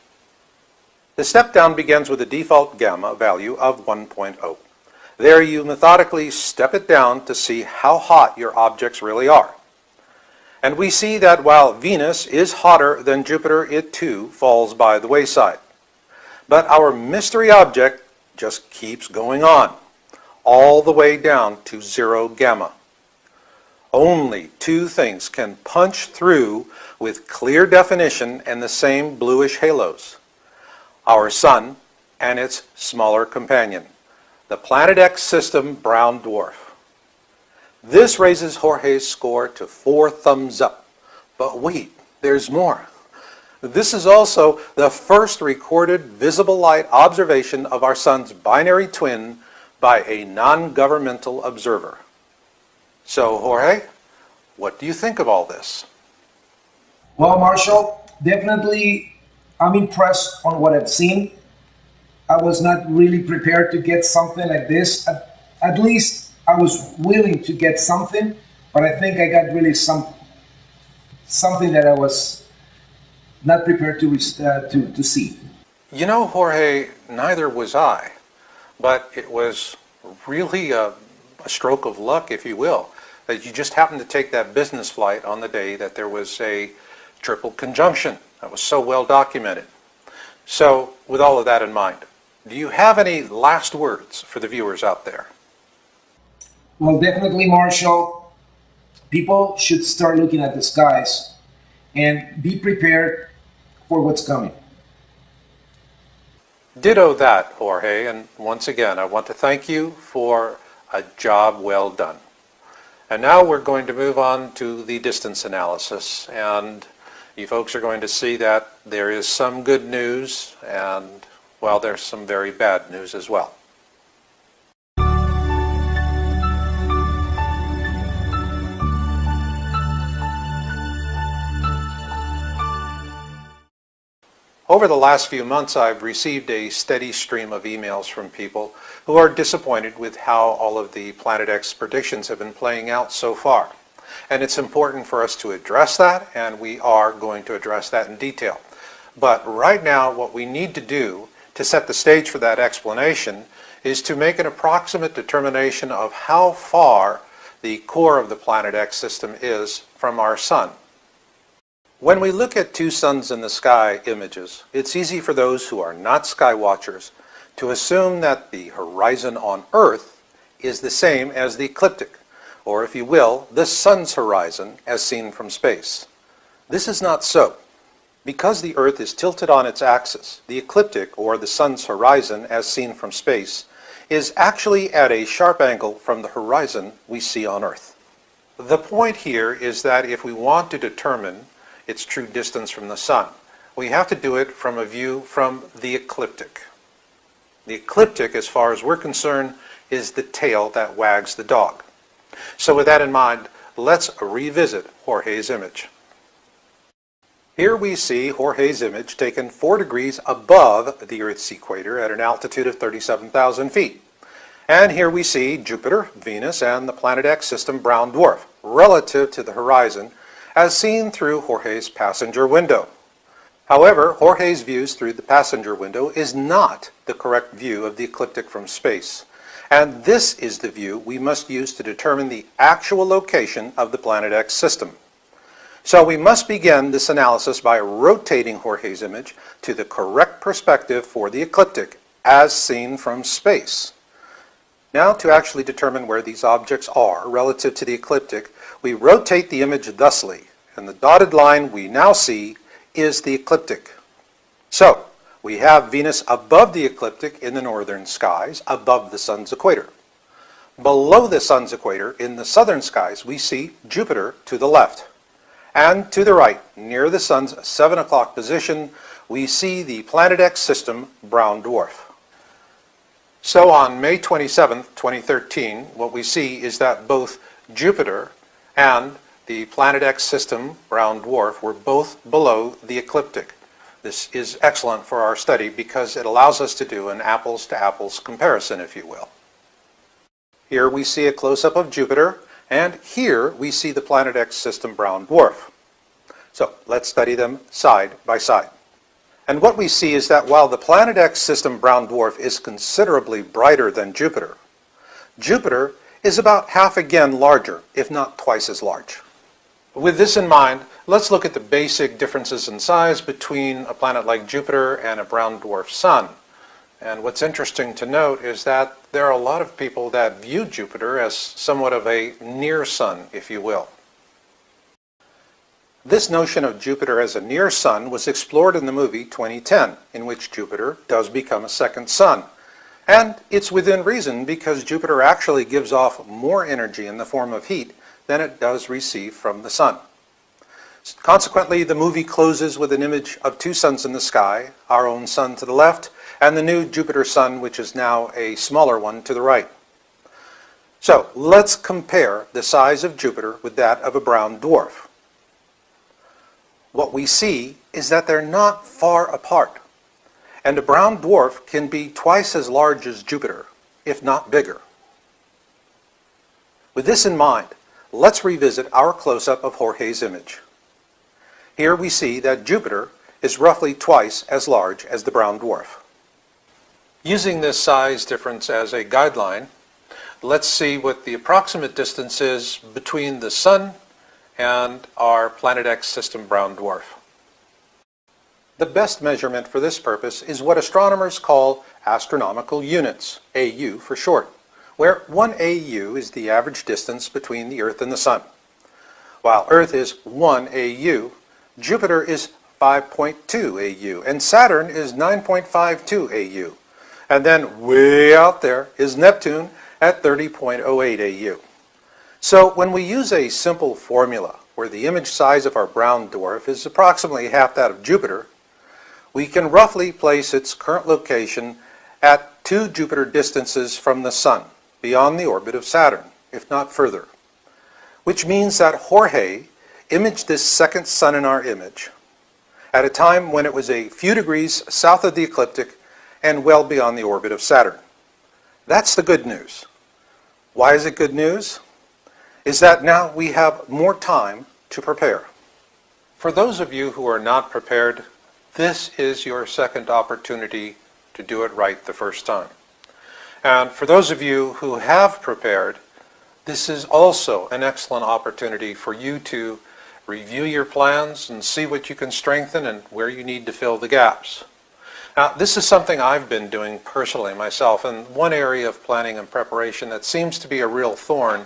The step-down begins with a default gamma value of 1.0. There you methodically step it down to see how hot your objects really are. And we see that while Venus is hotter than Jupiter, it too falls by the wayside. But our mystery object just keeps going on, all the way down to 0 gamma. Only 2 things can punch through with clear definition and the same bluish halos: our Sun and its smaller companion, the Planet X system brown dwarf. This raises Jorge's score to 4 thumbs up. But wait, there's more. This is also the first recorded visible light observation of our Sun's binary twin by a non-governmental observer. So Jorge, what do you think of all this? Well, Marshall, definitely I'm impressed on what I've seen. I was not really prepared to get something like this. At least I was willing to get something, but I think I got really something that I was not prepared to see. You know, Jorge, neither was I, but it was really a stroke of luck, if you will, that you just happened to take that business flight on the day that there was a triple conjunction that was so well documented. So, with all of that in mind, do you have any last words for the viewers out there? Well, definitely, Marshall. People should start looking at the skies and be prepared for what's coming. Ditto that, Jorge, and once again, I want to thank you for a job well done. And now we're going to move on to the distance analysis, and you folks are going to see that there is some good news, and, well, there's some very bad news as well. Over the last few months, I've received a steady stream of emails from people who are disappointed with how all of the Planet X predictions have been playing out so far. And it's important for us to address that, and we are going to address that in detail. But right now, what we need to do to set the stage for that explanation is to make an approximate determination of how far the core of the Planet X system is from our Sun. When we look at 2 suns in the sky images, it's easy for those who are not sky watchers to assume that the horizon on Earth is the same as the ecliptic, or if you will, the Sun's horizon as seen from space. This is not so. Because the Earth is tilted on its axis, the ecliptic, or the Sun's horizon as seen from space, is actually at a sharp angle from the horizon we see on Earth. The point here is that if we want to determine its true distance from the sun, we have to do it from a view from the ecliptic. The ecliptic, as far as we're concerned, is the tail that wags the dog. So with that in mind, let's revisit Jorge's image. Here we see Jorge's image taken 4 degrees above the Earth's equator at an altitude of 37,000 feet. And here we see Jupiter, Venus, and the Planet X system brown dwarf relative to the horizon as seen through Jorge's passenger window. However, Jorge's views through the passenger window is not the correct view of the ecliptic from space. And this is the view we must use to determine the actual location of the Planet X system. So we must begin this analysis by rotating Jorge's image to the correct perspective for the ecliptic as seen from space. Now, to actually determine where these objects are relative to the ecliptic, we rotate the image thusly, and the dotted line we now see is the ecliptic. So, we have Venus above the ecliptic in the northern skies, above the sun's equator. Below the sun's equator, in the southern skies, we see Jupiter to the left. And to the right, near the sun's 7 o'clock position, we see the Planet X system brown dwarf. So on May 27, 2013, what we see is that both Jupiter and the Planet X system brown dwarf were both below the ecliptic. This is excellent for our study because it allows us to do an apples-to-apples comparison, if you will. Here we see a close-up of Jupiter, and here we see the Planet X system brown dwarf. So let's study them side by side. And what we see is that while the Planet X system brown dwarf is considerably brighter than Jupiter, Jupiter is about half again larger, if not twice as large. With this in mind, let's look at the basic differences in size between a planet like Jupiter and a brown dwarf sun. And what's interesting to note is that there are a lot of people that view Jupiter as somewhat of a near sun, if you will. This notion of Jupiter as a near sun was explored in the movie 2010, in which Jupiter does become a second sun. And it's within reason because Jupiter actually gives off more energy in the form of heat than it does receive from the sun. Consequently, the movie closes with an image of 2 suns in the sky, our own sun to the left, and the new Jupiter sun, which is now a smaller one, to the right. So let's compare the size of Jupiter with that of a brown dwarf. What we see is that they're not far apart, and a brown dwarf can be twice as large as Jupiter, if not bigger. With this in mind, let's revisit our close-up of Jorge's image. Here we see that Jupiter is roughly twice as large as the brown dwarf. Using this size difference as a guideline, let's see what the approximate distance is between the Sun and our Planet X system brown dwarf. The best measurement for this purpose is what astronomers call astronomical units, AU for short, where 1 AU is the average distance between the Earth and the Sun. While Earth is 1 AU, Jupiter is 5.2 AU, and Saturn is 9.52 AU. And then way out there is Neptune at 30.08 AU. So when we use a simple formula where the image size of our brown dwarf is approximately half that of Jupiter, we can roughly place its current location at 2 Jupiter distances from the Sun, beyond the orbit of Saturn, if not further. Which means that Jorge imaged this second sun in our image at a time when it was a few degrees south of the ecliptic and well beyond the orbit of Saturn. That's the good news. Why is it good news? Is that now we have more time to prepare. For those of you who are not prepared, this is your second opportunity to do it right the first time. And for those of you who have prepared, this is also an excellent opportunity for you to review your plans and see what you can strengthen and where you need to fill the gaps. Now, this is something I've been doing personally myself, and one area of planning and preparation that seems to be a real thorn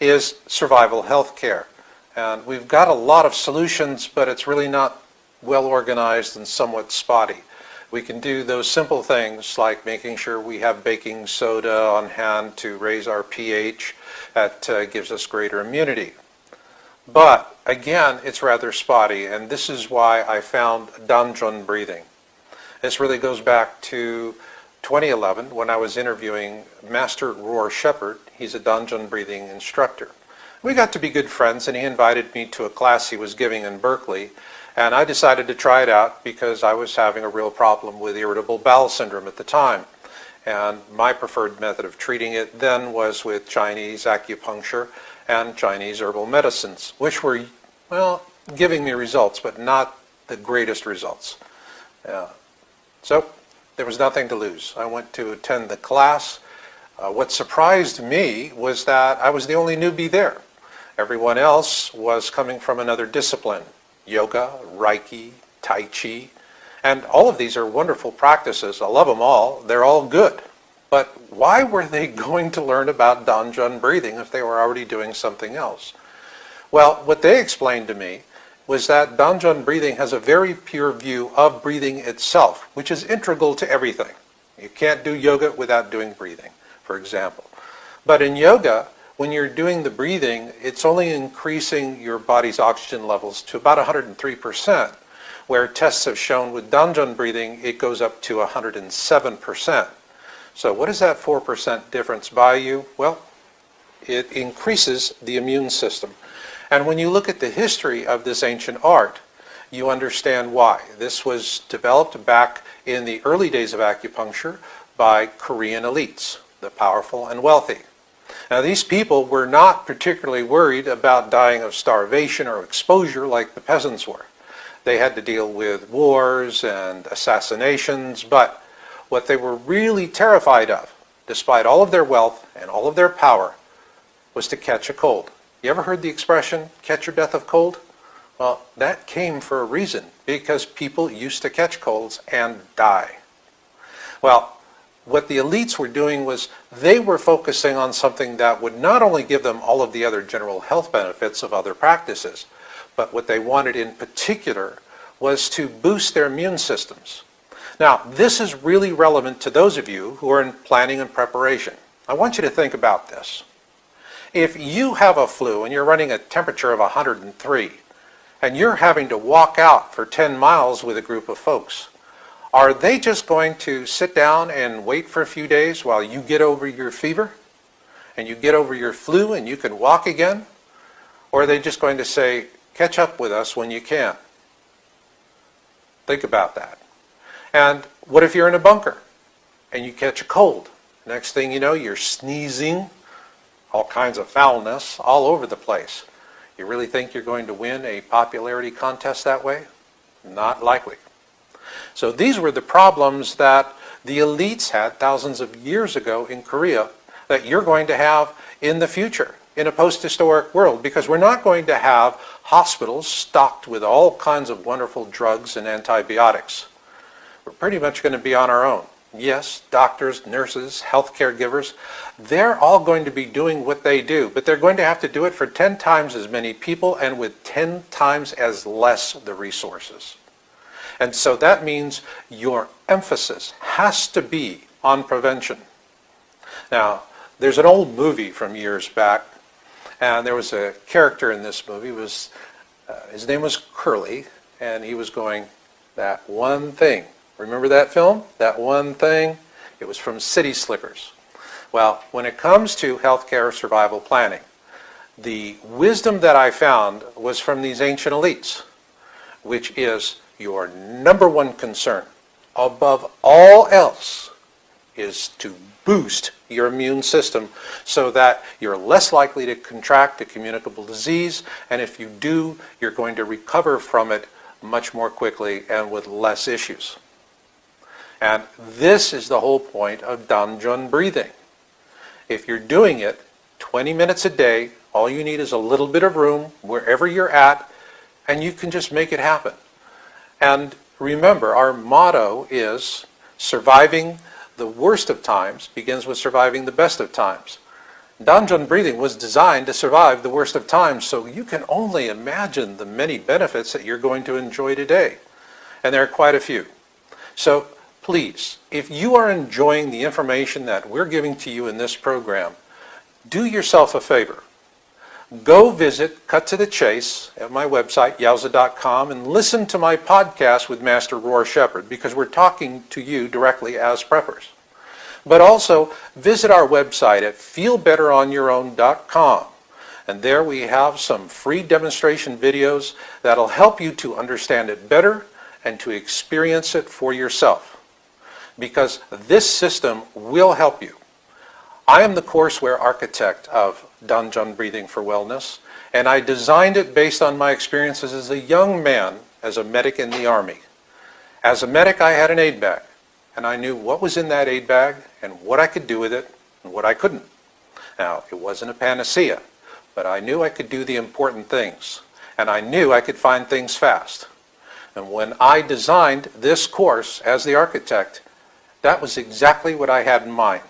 is survival health care. And we've got a lot of solutions, but it's really not well organized and somewhat spotty. We can do those simple things like making sure we have baking soda on hand to raise our pH. That gives us greater immunity. But again, it's rather spotty, and this is why I found Danjon breathing. This really goes back to 2011 when I was interviewing Master Roar Shepherd. He's a Danjon breathing instructor. We got to be good friends, and he invited me to a class he was giving in Berkeley, and I decided to try it out because I was having a real problem with irritable bowel syndrome at the time. And my preferred method of treating it then was with Chinese acupuncture and Chinese herbal medicines, which were, well, giving me results, but not the greatest results. So there was nothing to lose. I went to attend the class. What surprised me was that I was the only newbie there. Everyone else was coming from another discipline: yoga, Reiki, Tai Chi. And all of these are wonderful practices. I love them all. They're all good. But why were they going to learn about Danjon breathing if they were already doing something else? Well, what they explained to me was that Danjon breathing has a very pure view of breathing itself, which is integral to everything. You can't do yoga without doing breathing, for example. But in yoga, when you're doing the breathing, it's only increasing your body's oxygen levels to about 103%. Where tests have shown with Danjon breathing, it goes up to 107%. So what does that 4% difference buy you? Well, it increases the immune system. And when you look at the history of this ancient art, you understand why. This was developed back in the early days of acupuncture by Korean elites, the powerful and wealthy. Now, these people were not particularly worried about dying of starvation or exposure like the peasants were. They had to deal with wars and assassinations, but what they were really terrified of, despite all of their wealth and all of their power, was to catch a cold. You ever heard the expression, catch your death of cold? Well, that came for a reason, because people used to catch colds and die. Well, what the elites were doing was they were focusing on something that would not only give them all of the other general health benefits of other practices, but what they wanted in particular was to boost their immune systems. Now, this is really relevant to those of you who are in planning and preparation. I want you to think about this. If you have a flu and you're running a temperature of 103, and you're having to walk out for 10 miles with a group of folks, are they just going to sit down and wait for a few days while you get over your fever and you get over your flu and you can walk again? Or are they just going to say, catch up with us when you can? Think about that. And what if you're in a bunker and you catch a cold? Next thing you know, you're sneezing, all kinds of foulness all over the place. You really think you're going to win a popularity contest that way? Not likely. So these were the problems that the elites had thousands of years ago in Korea that you're going to have in the future in a post-historic world, because we're not going to have hospitals stocked with all kinds of wonderful drugs and antibiotics. We're pretty much going to be on our own. Yes, doctors, nurses, health caregivers, they're all going to be doing what they do, but they're going to have to do it for 10 times as many people and with 10 times as less the resources. And so that means your emphasis has to be on prevention. Now, there's an old movie from years back, and there was a character in this movie. His name was Curly, and he was going, that one thing. Remember that film? That one thing? It was from City Slickers. Well, when it comes to healthcare survival planning, the wisdom that I found was from these ancient elites, which is your number one concern, above all else, is to boost your immune system so that you're less likely to contract a communicable disease, and if you do, you're going to recover from it much more quickly and with less issues. And this is the whole point of Danjon breathing. If you're doing it 20 minutes a day, all you need is a little bit of room wherever you're at, and you can just make it happen. And remember, our motto is surviving the worst of times begins with surviving the best of times. Danjon breathing was designed to survive the worst of times, so you can only imagine the many benefits that you're going to enjoy today. And there are quite a few. So please, if you are enjoying the information that we're giving to you in this program, do yourself a favor. go visit Cut to the Chase at my website, yowza.com, and listen to my podcast with Master Roar Shepherd, because we're talking to you directly as preppers. But also visit our website at feelbetteronyourown.com. And there we have some free demonstration videos that'll help you to understand it better and to experience it for yourself. Because this system will help you. I am the courseware architect of Danjan Breathing for Wellness, and I designed it based on my experiences as a young man as a medic in the Army. As a medic, I had an aid bag, and I knew what was in that aid bag and what I could do with it and what I couldn't. Now, it wasn't a panacea, but I knew I could do the important things, and I knew I could find things fast. And when I designed this course as the architect, that was exactly what I had in mind.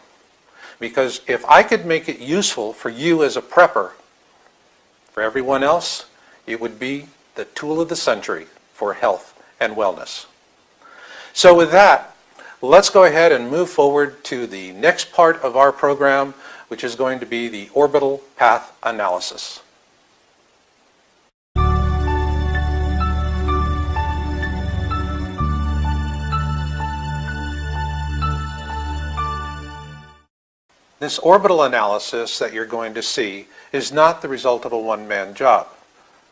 Because if I could make it useful for you as a prepper, for everyone else, it would be the tool of the century for health and wellness. So with that, let's go ahead and move forward to the next part of our program, which is going to be the orbital path analysis. This orbital analysis that you're going to see is not the result of a one-man job.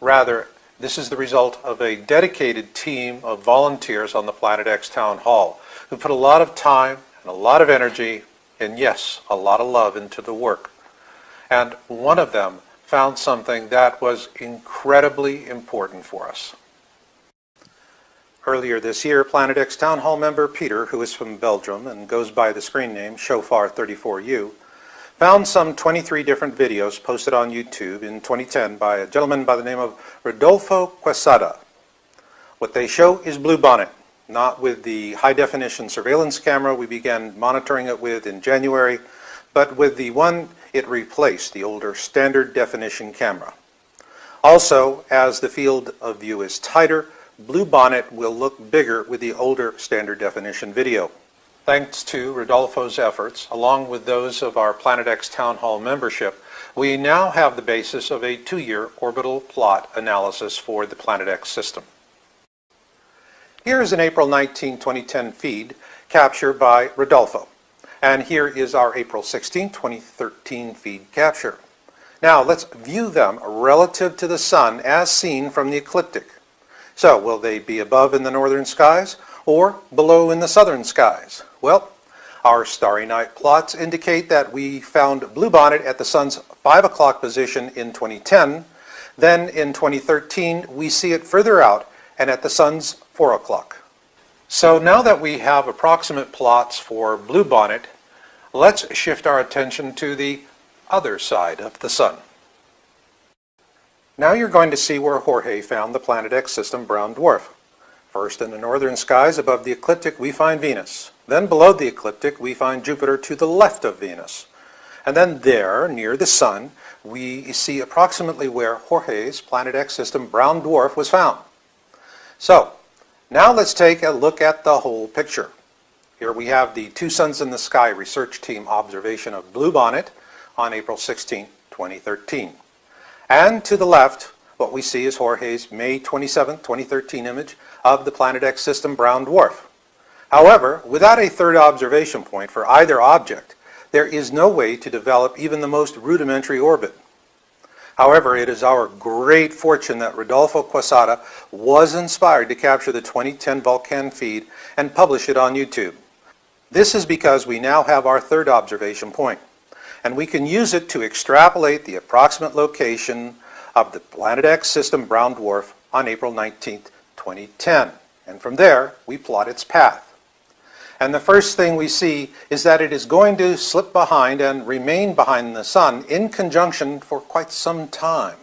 Rather, this is the result of a dedicated team of volunteers on the Planet X Town Hall who put a lot of time and a lot of energy and, yes, a lot of love into the work. And one of them found something that was incredibly important for us. Earlier this year, Planet X Town Hall member Peter, who is from Belgium and goes by the screen name Shofar34U, found some 23 different videos posted on YouTube in 2010 by a gentleman by the name of Rodolfo Quesada. What they show is Bluebonnet, not with the high-definition surveillance camera we began monitoring it with in January, but with the one it replaced, the older standard definition camera. Also, as the field of view is tighter, Bluebonnet will look bigger with the older standard definition video. Thanks to Rodolfo's efforts, along with those of our Planet X Town Hall membership, we now have the basis of a 2-year orbital plot analysis for the Planet X system. Here is an April 19, 2010 feed capture by Rodolfo, and here is our April 16, 2013 feed capture. Now let's view them relative to the sun as seen from the ecliptic. So will they be above in the northern skies or below in the southern skies? Well, our Starry Night plots indicate that we found Bluebonnet at the sun's 5 o'clock position in 2010. Then in 2013, we see it further out and at the sun's 4 o'clock. So now that we have approximate plots for Bluebonnet, let's shift our attention to the other side of the sun. Now you're going to see where Jorge found the Planet X system brown dwarf. First, in the northern skies above the ecliptic, we find Venus. Then below the ecliptic, we find Jupiter to the left of Venus. And then there, near the sun, we see approximately where Jorge's Planet X system brown dwarf was found. So, now let's take a look at the whole picture. Here we have the Two Suns in the Sky research team observation of Bluebonnet on April 16, 2013. And to the left, what we see is Jorge's May 27, 2013 image of the Planet X system brown dwarf. However, without a third observation point for either object, there is no way to develop even the most rudimentary orbit. However, it is our great fortune that Rodolfo Quesada was inspired to capture the 2010 Vulcan feed and publish it on YouTube. This is because we now have our third observation point, and we can use it to extrapolate the approximate location of the Planet X system brown dwarf on April 19, 2010. And from there, we plot its path. And the first thing we see is that it is going to slip behind and remain behind the sun in conjunction for quite some time.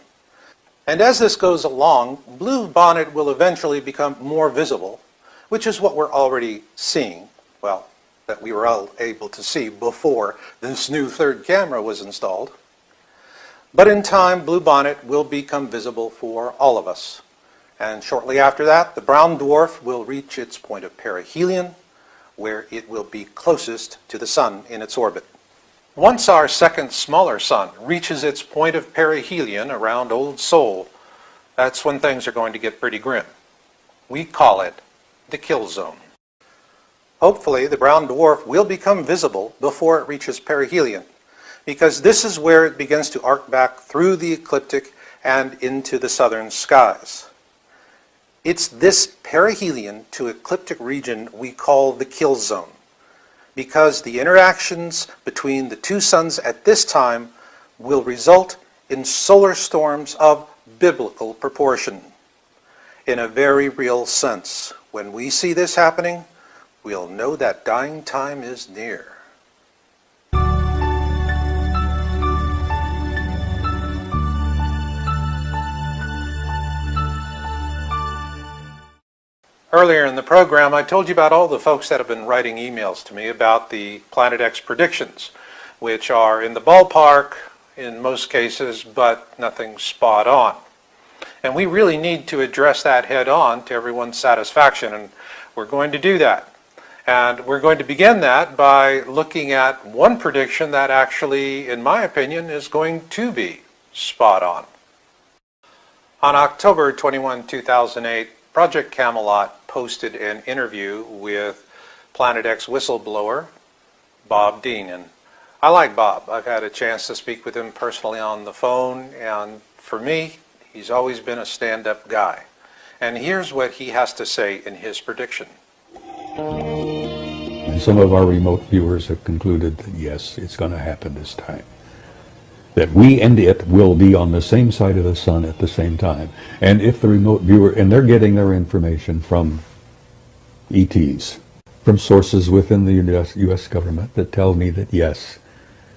And as this goes along, Bluebonnet will eventually become more visible, which is what we're already seeing, well, that we were all able to see before this new third camera was installed. But in time, Bluebonnet will become visible for all of us. And shortly after that, the brown dwarf will reach its point of perihelion, where it will be closest to the sun in its orbit. Once our second smaller sun reaches its point of perihelion around Old Sol, that's when things are going to get pretty grim. We call it the kill zone. Hopefully, the brown dwarf will become visible before it reaches perihelion, because this is where it begins to arc back through the ecliptic and into the southern skies. It's this perihelion to ecliptic region we call the kill zone, because the interactions between the two suns at this time will result in solar storms of biblical proportion. In a very real sense, when we see this happening, we'll know that dying time is near. Earlier in the program, I told you about all the folks that have been writing emails to me about the Planet X predictions, which are in the ballpark in most cases, but nothing spot on. And we really need to address that head on to everyone's satisfaction, and we're going to do that. And we're going to begin that by looking at one prediction that actually, in my opinion, is going to be spot on. On October 21, 2008, Project Camelot posted an interview with Planet X whistleblower Bob Dean. And I like Bob. I've had a chance to speak with him personally on the phone, and for me, he's always been a stand-up guy. And here's what he has to say in his prediction. Some of our remote viewers have concluded that yes, it's going to happen this time. That we and it will be on the same side of the sun at the same time. And if the remote viewer, and they're getting their information from ETs, from sources within the US government that tell me that yes,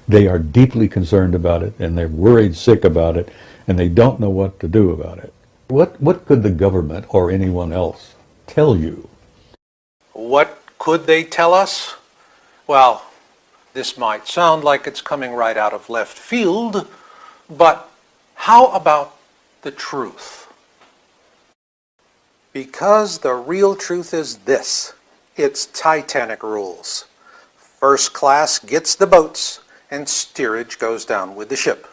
they are deeply concerned about it, and they're worried sick about it, and they don't know what to do about it. What could the government or anyone else tell you? What could they tell us? Well, this might sound like it's coming right out of left field, but how about the truth? Because the real truth is this: it's Titanic rules. First class gets the boats, and steerage goes down with the ship.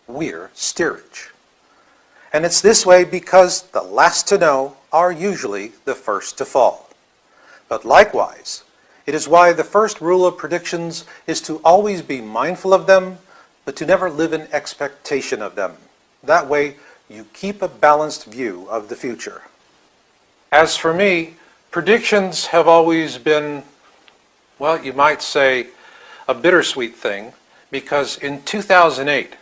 We're steerage. And it's this way because the last to know are usually the first to fall. But likewise, it is why the first rule of predictions is to always be mindful of them, but to never live in expectation of them. That way, you keep a balanced view of the future. As for me, predictions have always been, well, you might say, a bittersweet thing, because in 2008,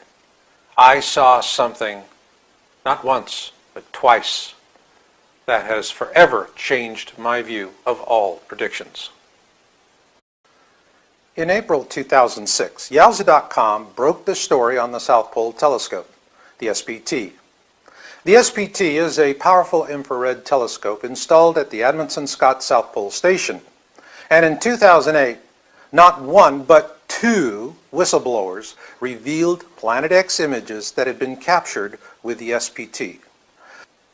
I saw something, not once, but twice, that has forever changed my view of all predictions. In April 2006, Yowza.com broke the story on the South Pole Telescope, the SPT. The SPT is a powerful infrared telescope installed at the Amundsen Scott South Pole Station. And in 2008, not one but two whistleblowers revealed Planet X images that had been captured with the SPT.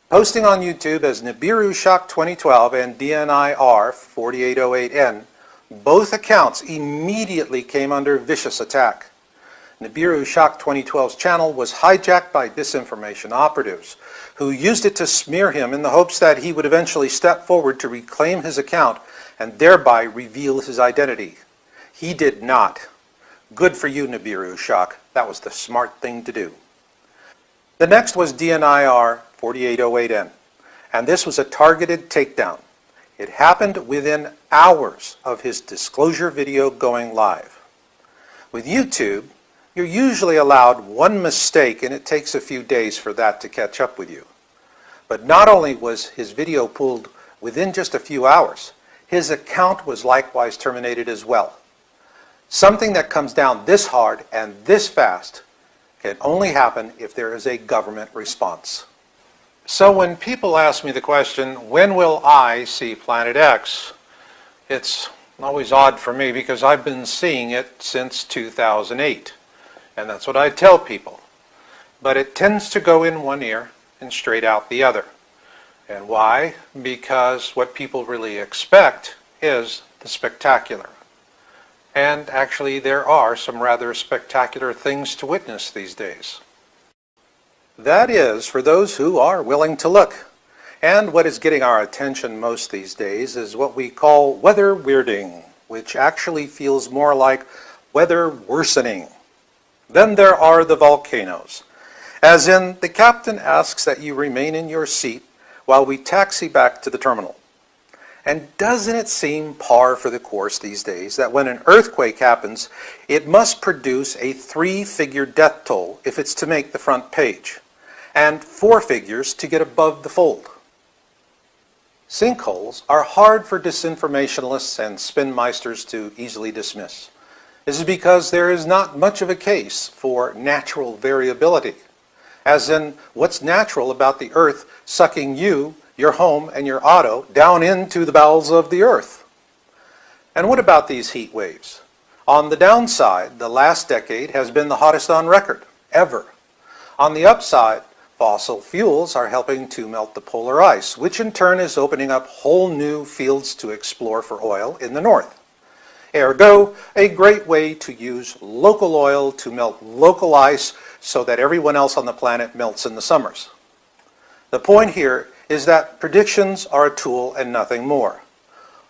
Posting on YouTube as Nibiru Shock 2012 and DNIR 4808N, both accounts immediately came under vicious attack. Nibiru Shock 2012's channel was hijacked by disinformation operatives, who used it to smear him in the hopes that he would eventually step forward to reclaim his account and thereby reveal his identity. He did not. Good for you, Nibiru Shock. That was the smart thing to do. The next was DNIR 4808N, and this was a targeted takedown. It happened within hours of his disclosure video going live. With YouTube, you're usually allowed one mistake, and it takes a few days for that to catch up with you. But not only was his video pulled within just a few hours, his account was likewise terminated as well. Something that comes down this hard and this fast can only happen if there is a government response. So when people ask me the question, when will I see Planet X? It's always odd for me because I've been seeing it since 2008. And that's what I tell people. But it tends to go in one ear and straight out the other. And why? Because what people really expect is the spectacular. And actually, there are some rather spectacular things to witness these days. That is, for those who are willing to look. And what is getting our attention most these days is what we call weather weirding, which actually feels more like weather worsening. Then there are the volcanoes, as in the captain asks that you remain in your seat while we taxi back to the terminal. And doesn't it seem par for the course these days that when an earthquake happens, it must produce a 3-figure death toll if it's to make the front page, and 4 figures to get above the fold? Sinkholes are hard for disinformationalists and spinmeisters to easily dismiss. This is because there is not much of a case for natural variability, as in what's natural about the earth sucking you, your home, and your auto down into the bowels of the earth. And what about these heat waves? On the downside, the last decade has been the hottest on record, ever. On the upside, fossil fuels are helping to melt the polar ice, which in turn is opening up whole new fields to explore for oil in the north. Ergo, a great way to use local oil to melt local ice so that everyone else on the planet melts in the summers. The point here is that predictions are a tool and nothing more.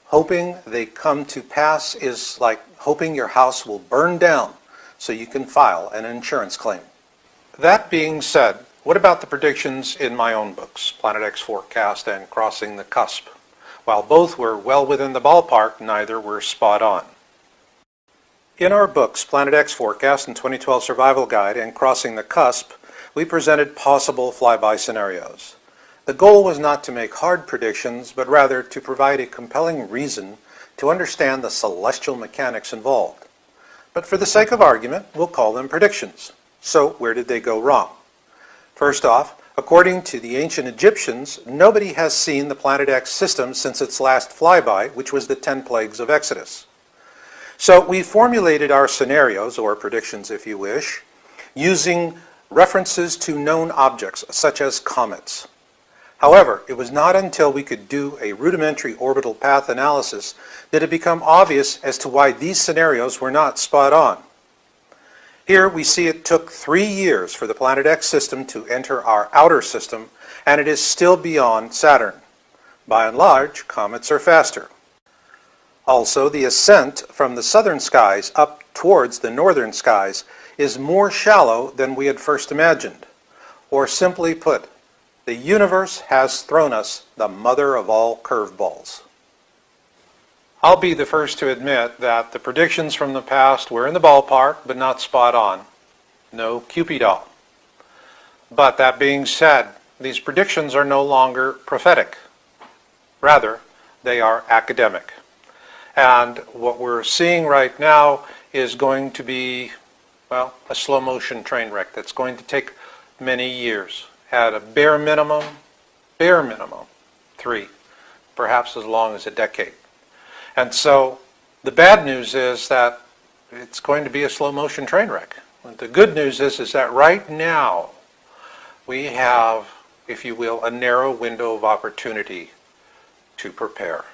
Hoping they come to pass is like hoping your house will burn down so you can file an insurance claim. That being said, what about the predictions in my own books, Planet X Forecast and Crossing the Cusp? While both were well within the ballpark, neither were spot on. In our books, Planet X Forecast and 2012 Survival Guide and Crossing the Cusp, we presented possible flyby scenarios. The goal was not to make hard predictions, but rather to provide a compelling reason to understand the celestial mechanics involved. But for the sake of argument, we'll call them predictions. So where did they go wrong? First off, according to the ancient Egyptians, nobody has seen the Planet X system since its last flyby, which was the 10 plagues of Exodus. So we formulated our scenarios, or predictions if you wish, using references to known objects, such as comets. However, it was not until we could do a rudimentary orbital path analysis that it became obvious as to why these scenarios were not spot on. Here we see it took 3 years for the Planet X system to enter our outer system, and it is still beyond Saturn. By and large, comets are faster. Also, the ascent from the southern skies up towards the northern skies is more shallow than we had first imagined. Or simply put, the universe has thrown us the mother of all curveballs. I'll be the first to admit that the predictions from the past were in the ballpark, but not spot on. No Cupid doll. But that being said, these predictions are no longer prophetic. Rather, they are academic. And what we're seeing right now is going to be, well, a slow motion train wreck that's going to take many years. At a bare minimum, 3, perhaps as long as a decade. And so the bad news is that it's going to be a slow motion train wreck. And the good news is that right now we have, if you will, a narrow window of opportunity to prepare.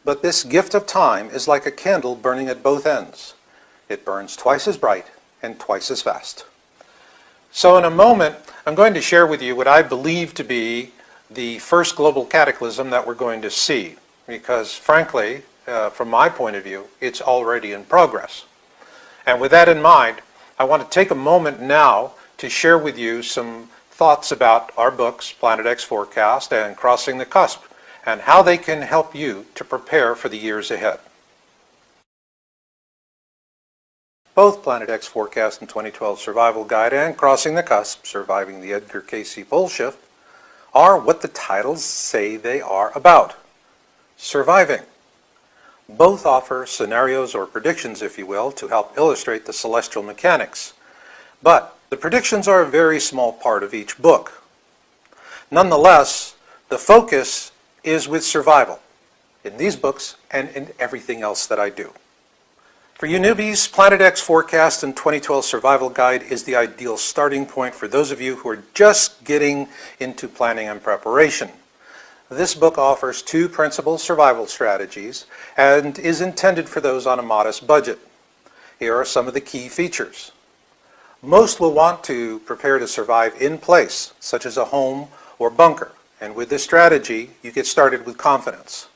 But this gift of time is like a candle burning at both ends. It burns twice as bright and twice as fast. So in a moment, I'm going to share with you what I believe to be the first global cataclysm that we're going to see. Because frankly, from my point of view, it's already in progress. And with that in mind, I want to take a moment now to share with you some thoughts about our books, Planet X Forecast and Crossing the Cusp, and how they can help you to prepare for the years ahead. Both Planet X Forecast and 2012 Survival Guide and Crossing the Cusp, Surviving the Edgar Cayce Pole Shift, are what the titles say they are about. Surviving. Both offer scenarios or predictions, if you will, to help illustrate the celestial mechanics. But the predictions are a very small part of each book. Nonetheless, the focus is with survival in these books and in everything else that I do. For you newbies, Planet X Forecast and 2012 Survival Guide is the ideal starting point for those of you who are just getting into planning and preparation. This book offers two principal survival strategies and is intended for those on a modest budget. Here are some of the key features. Most will want to prepare to survive in place, such as a home or bunker, and with this strategy, you get started with confidence.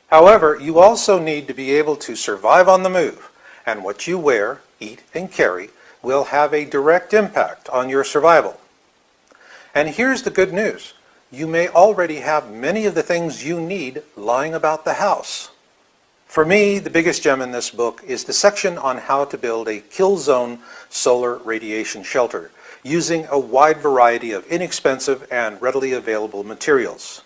However, you also need to be able to survive on the move, and what you wear, eat, and carry will have a direct impact on your survival. And here's the good news. You may already have many of the things you need lying about the house. For me, the biggest gem in this book is the section on how to build a kill zone solar radiation shelter using a wide variety of inexpensive and readily available materials.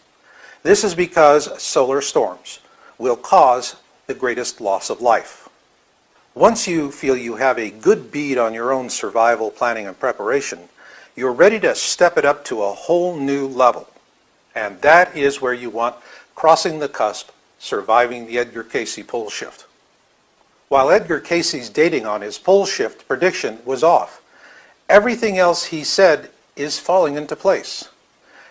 This is because solar storms will cause the greatest loss of life. Once you feel you have a good bead on your own survival planning and preparation, you're ready to step it up to a whole new level. And that is where you want Crossing the Cusp, Surviving the Edgar Cayce Pole Shift. While Edgar Cayce's dating on his pole shift prediction was off, everything else he said is falling into place.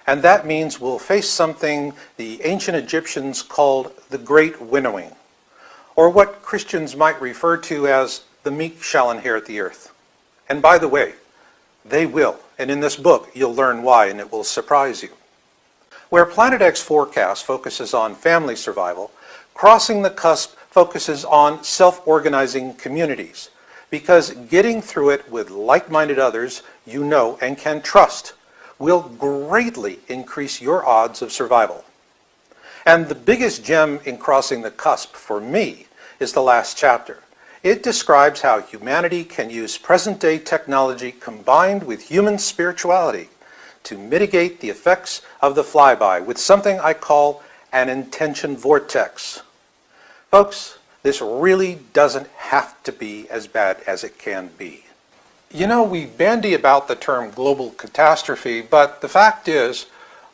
And that means we'll face something the ancient Egyptians called the Great Winnowing, or what Christians might refer to as the meek shall inherit the earth. And by the way, they will, and in this book you'll learn why, and it will surprise you. Where Planet X Forecast focuses on family survival, Crossing the Cusp focuses on self-organizing communities, because getting through it with like-minded others you know and can trust will greatly increase your odds of survival. And the biggest gem in Crossing the Cusp for me is the last chapter. It describes how humanity can use present-day technology combined with human spirituality to mitigate the effects of the flyby with something I call an intention vortex. Folks, this really doesn't have to be as bad as it can be. You know, we bandy about the term global catastrophe, but the fact is,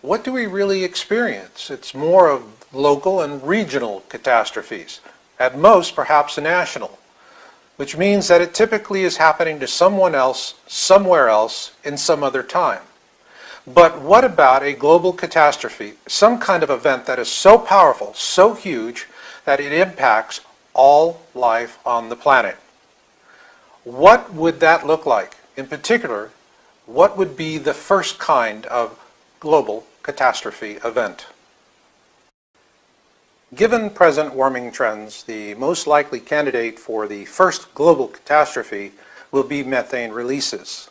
what do we really experience? It's more of local and regional catastrophes, at most perhaps a national, which means that it typically is happening to someone else, somewhere else, in some other time. But what about a global catastrophe, some kind of event that is so powerful, so huge, that it impacts all life on the planet? What would that look like? In particular, what would be the first kind of global catastrophe event? Given present warming trends, the most likely candidate for the first global catastrophe will be methane releases.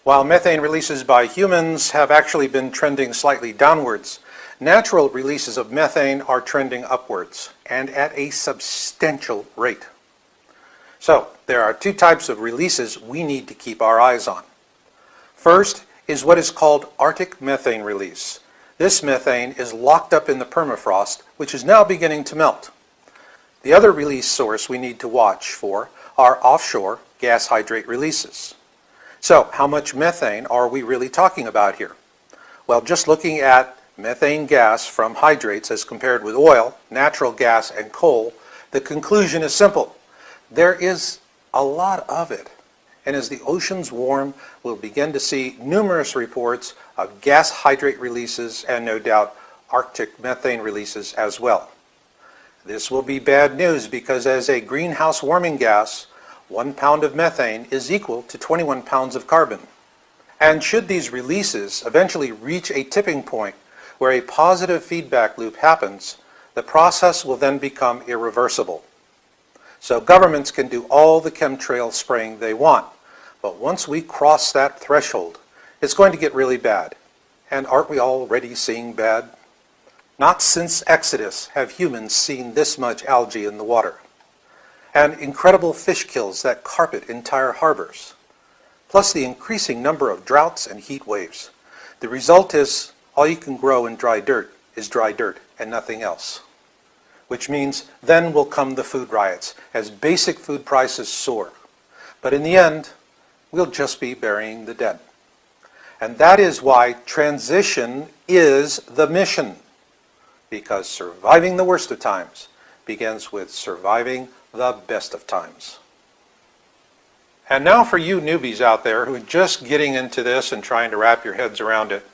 While methane releases by humans have actually been trending slightly downwards, natural releases of methane are trending upwards, and at a substantial rate. So, there are two types of releases we need to keep our eyes on. First is what is called Arctic methane release. This methane is locked up in the permafrost, which is now beginning to melt. The other release source we need to watch for are offshore gas hydrate releases. So, how much methane are we really talking about here? Well, just looking at methane gas from hydrates as compared with oil, natural gas, and coal, the conclusion is simple. There is a lot of it. And as the oceans warm, we'll begin to see numerous reports of gas hydrate releases and no doubt Arctic methane releases as well. This will be bad news because as a greenhouse warming gas, 1 pound of methane is equal to 21 pounds of carbon. And should these releases eventually reach a tipping point where a positive feedback loop happens, the process will then become irreversible. So governments can do all the chemtrail spraying they want, but once we cross that threshold, it's going to get really bad. And aren't we already seeing bad? Not since Exodus have humans seen this much algae in the water, and incredible fish kills that carpet entire harbors, plus the increasing number of droughts and heat waves. The result is all you can grow in dry dirt is dry dirt and nothing else. Which means then will come the food riots as basic food prices soar. But in the end, we'll just be burying the dead. And that is why transition is the mission. Because surviving the worst of times begins with surviving the best of times. And now for you newbies out there who are just getting into this and trying to wrap your heads around it,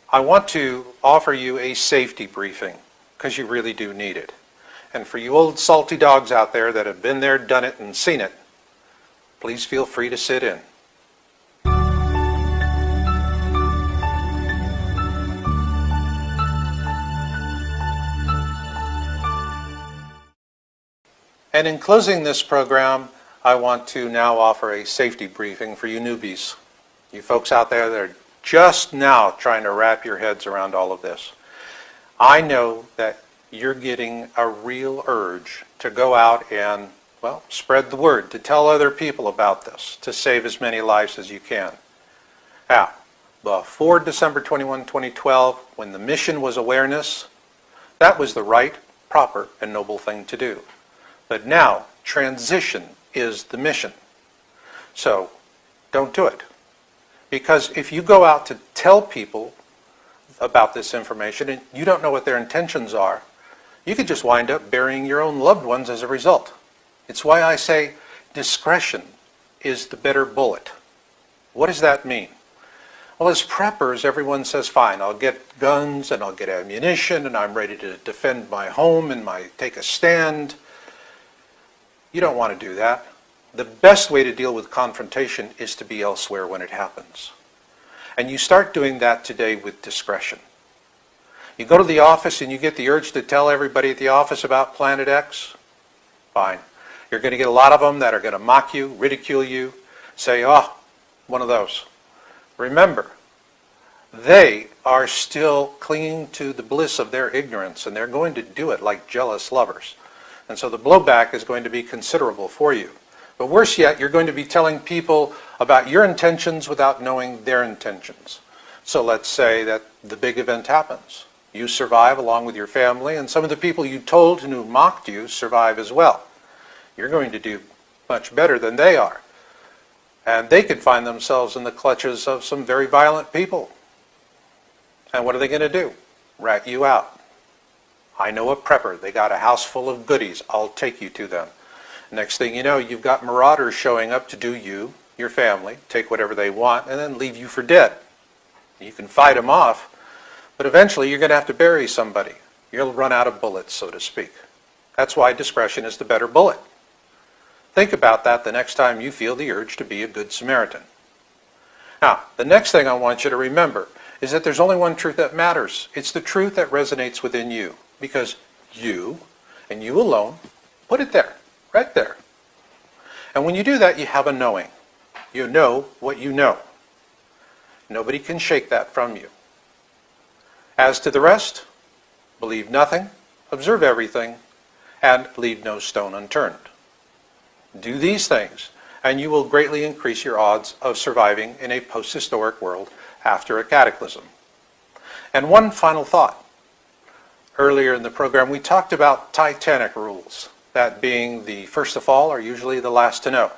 I want to offer you a safety briefing because you really do need it. And for you old salty dogs out there that have been there, done it, and seen it, please feel free to sit in. And in closing this program, I want to now offer a safety briefing for you newbies. You folks out there that are just now trying to wrap your heads around all of this. I know that you're getting a real urge to go out and, well, spread the word, to tell other people about this, to save as many lives as you can. Now, before December 21, 2012, when the mission was awareness, that was the right, proper, and noble thing to do. But now, transition is the mission. So, don't do it. Because if you go out to tell people about this information and you don't know what their intentions are, you could just wind up burying your own loved ones as a result. It's why I say discretion is the better bullet. What does that mean? Well, as preppers, everyone says, fine, I'll get guns and I'll get ammunition and I'm ready to defend my home and take a stand. You don't want to do that. The best way to deal with confrontation is to be elsewhere when it happens. And you start doing that today with discretion. You go to the office and you get the urge to tell everybody at the office about Planet X. Fine. You're going to get a lot of them that are going to mock you, ridicule you, say, oh, one of those. Remember, they are still clinging to the bliss of their ignorance, and they're going to do it like jealous lovers. And so the blowback is going to be considerable for you. But worse yet, you're going to be telling people about your intentions without knowing their intentions. So let's say that the big event happens. You survive along with your family, and some of the people you told and who mocked you survive as well. You're going to do much better than they are. And they could find themselves in the clutches of some very violent people. And what are they going to do? Rat you out. I know a prepper. They got a house full of goodies. I'll take you to them. Next thing you know, you've got marauders showing up to do you, your family, take whatever they want, and then leave you for dead. You can fight them off, but eventually you're going to have to bury somebody. You'll run out of bullets, so to speak. That's why discretion is the better bullet. Think about that the next time you feel the urge to be a good Samaritan. Now, the next thing I want you to remember is that there's only one truth that matters. It's the truth that resonates within you. Because you, and you alone, put it there, right there. And when you do that, you have a knowing. You know what you know. Nobody can shake that from you. As to the rest, believe nothing, observe everything, and leave no stone unturned. Do these things, and you will greatly increase your odds of surviving in a post-historic world after a cataclysm. And one final thought. Earlier in the program, we talked about Titanic rules, that being the first to fall are usually the last to know.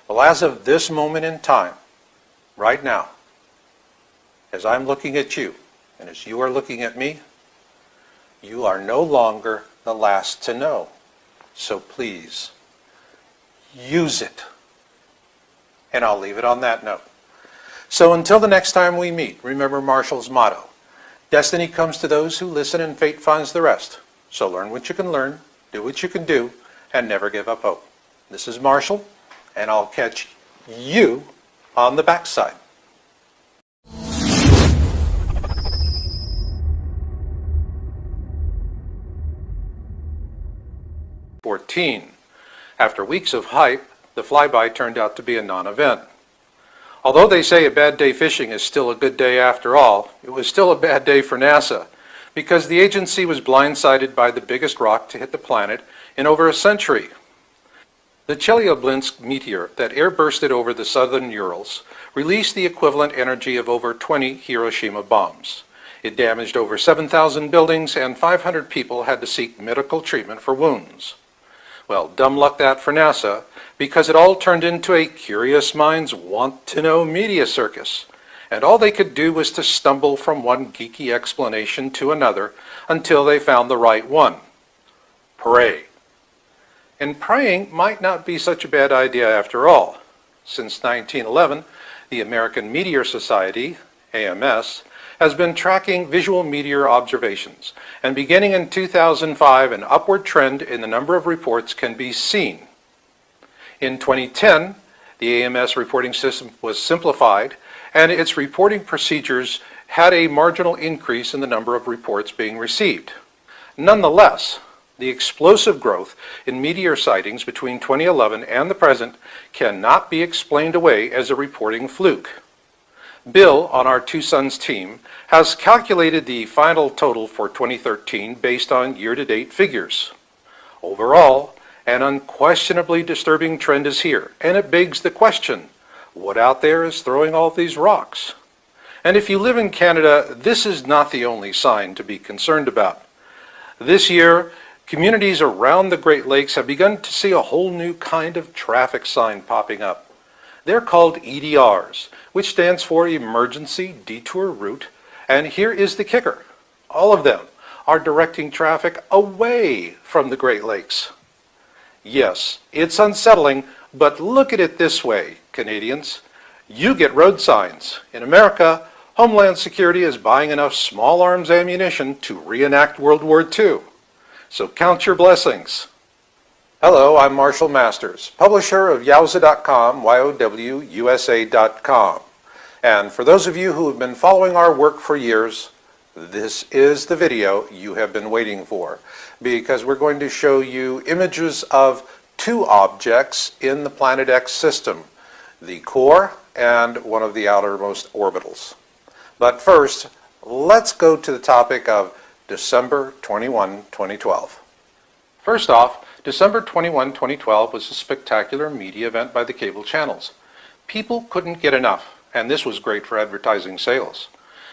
Well, as of this moment in time, right now, as I'm looking at you, and as you are looking at me, you are no longer the last to know. So please, use it. And I'll leave it on that note. So until the next time we meet, remember Marshall's motto. Destiny comes to those who listen and fate finds the rest. So learn what you can learn, do what you can do, and never give up hope. This is Marshall, and I'll catch you on the backside. 14. After weeks of hype, the flyby turned out to be a non-event. Although they say a bad day fishing is still a good day after all, it was still a bad day for NASA because the agency was blindsided by the biggest rock to hit the planet in over a century. The Chelyabinsk meteor that airbursted over the southern Urals released the equivalent energy of over 20 Hiroshima bombs. It damaged over 7,000 buildings and 500 people had to seek medical treatment for wounds. Well, dumb luck that for NASA, because it all turned into a curious minds want-to-know media circus, and all they could do was to stumble from one geeky explanation to another until they found the right one. Pray. And praying might not be such a bad idea after all. Since 1911, the American Meteor Society AMS, has been tracking visual meteor observations, and beginning in 2005, an upward trend in the number of reports can be seen. In 2010, the AMS reporting system was simplified, and its reporting procedures had a marginal increase in the number of reports being received. Nonetheless, the explosive growth in meteor sightings between 2011 and the present cannot be explained away as a reporting fluke. Bill, on our Two Sons team, has calculated the final total for 2013 based on year-to-date figures. Overall, an unquestionably disturbing trend is here, and it begs the question, what out there is throwing all these rocks? And if you live in Canada, this is not the only sign to be concerned about. This year, communities around the Great Lakes have begun to see a whole new kind of traffic sign popping up. They're called EDRs, which stands for Emergency Detour Route, and here is the kicker. All of them are directing traffic away from the Great Lakes. Yes, it's unsettling, but look at it this way, Canadians. You get road signs. In America, Homeland Security is buying enough small arms ammunition to reenact World War II. So count your blessings. Hello, I'm Marshall Masters, publisher of Yowza.com, YOWUSA.com. And for those of you who have been following our work for years, this is the video you have been waiting for, because we're going to show you images of two objects in the Planet X system, the core and one of the outermost orbitals. But first, let's go to the topic of December 21, 2012. First off, December 21, 2012 was a spectacular media event by the cable channels. People couldn't get enough, and this was great for advertising sales.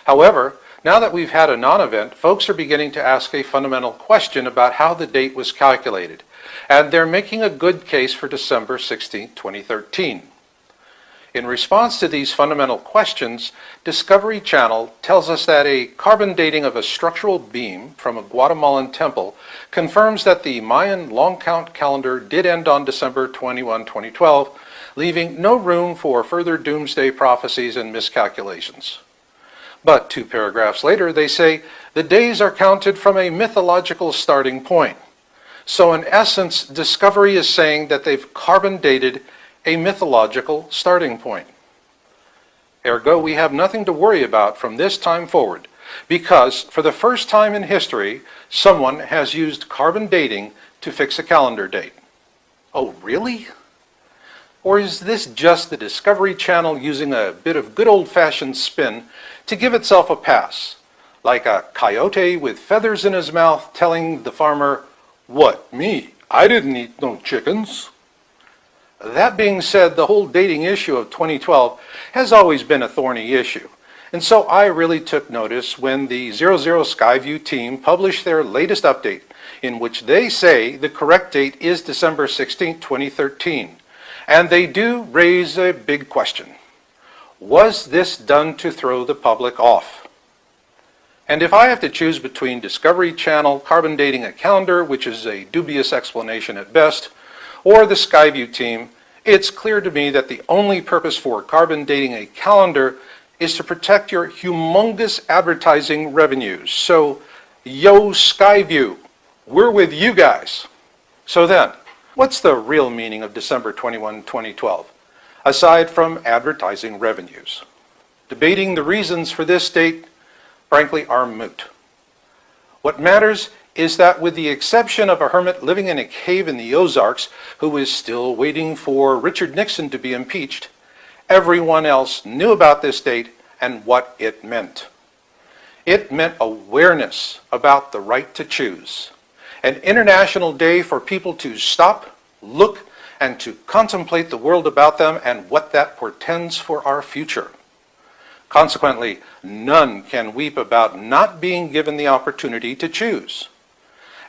However, now that we've had a non-event, folks are beginning to ask a fundamental question about how the date was calculated, and they're making a good case for December 16, 2013. In response to these fundamental questions, Discovery Channel tells us that a carbon dating of a structural beam from a Guatemalan temple confirms that the Mayan long count calendar did end on December 21, 2012, leaving no room for further doomsday prophecies and miscalculations. But 2 paragraphs later, they say the days are counted from a mythological starting point. So in essence, Discovery is saying that they've carbon dated a mythological starting point. Ergo, we have nothing to worry about from this time forward, because for the first time in history, someone has used carbon dating to fix a calendar date. Oh, really? Or is this just the Discovery Channel using a bit of good old-fashioned spin to give itself a pass, like a coyote with feathers in his mouth telling the farmer, "What, me? I didn't eat no chickens." That being said, the whole dating issue of 2012 has always been a thorny issue. And so I really took notice when the 00 Skyview team published their latest update, in which they say the correct date is December 16, 2013. And they do raise a big question. Was this done to throw the public off? And if I have to choose between Discovery Channel carbon dating a calendar, which is a dubious explanation at best, or the Skyview team, it's clear to me that the only purpose for carbon dating a calendar is to protect your humongous advertising revenues. So, yo Skyview, we're with you guys. So then, what's the real meaning of December 21, 2012, aside from advertising revenues? Debating the reasons for this date, frankly, are moot. What matters is that with the exception of a hermit living in a cave in the Ozarks who is still waiting for Richard Nixon to be impeached, everyone else knew about this date and what it meant. It meant awareness about the right to choose, an international day for people to stop, look, and to contemplate the world about them and what that portends for our future. Consequently, none can weep about not being given the opportunity to choose.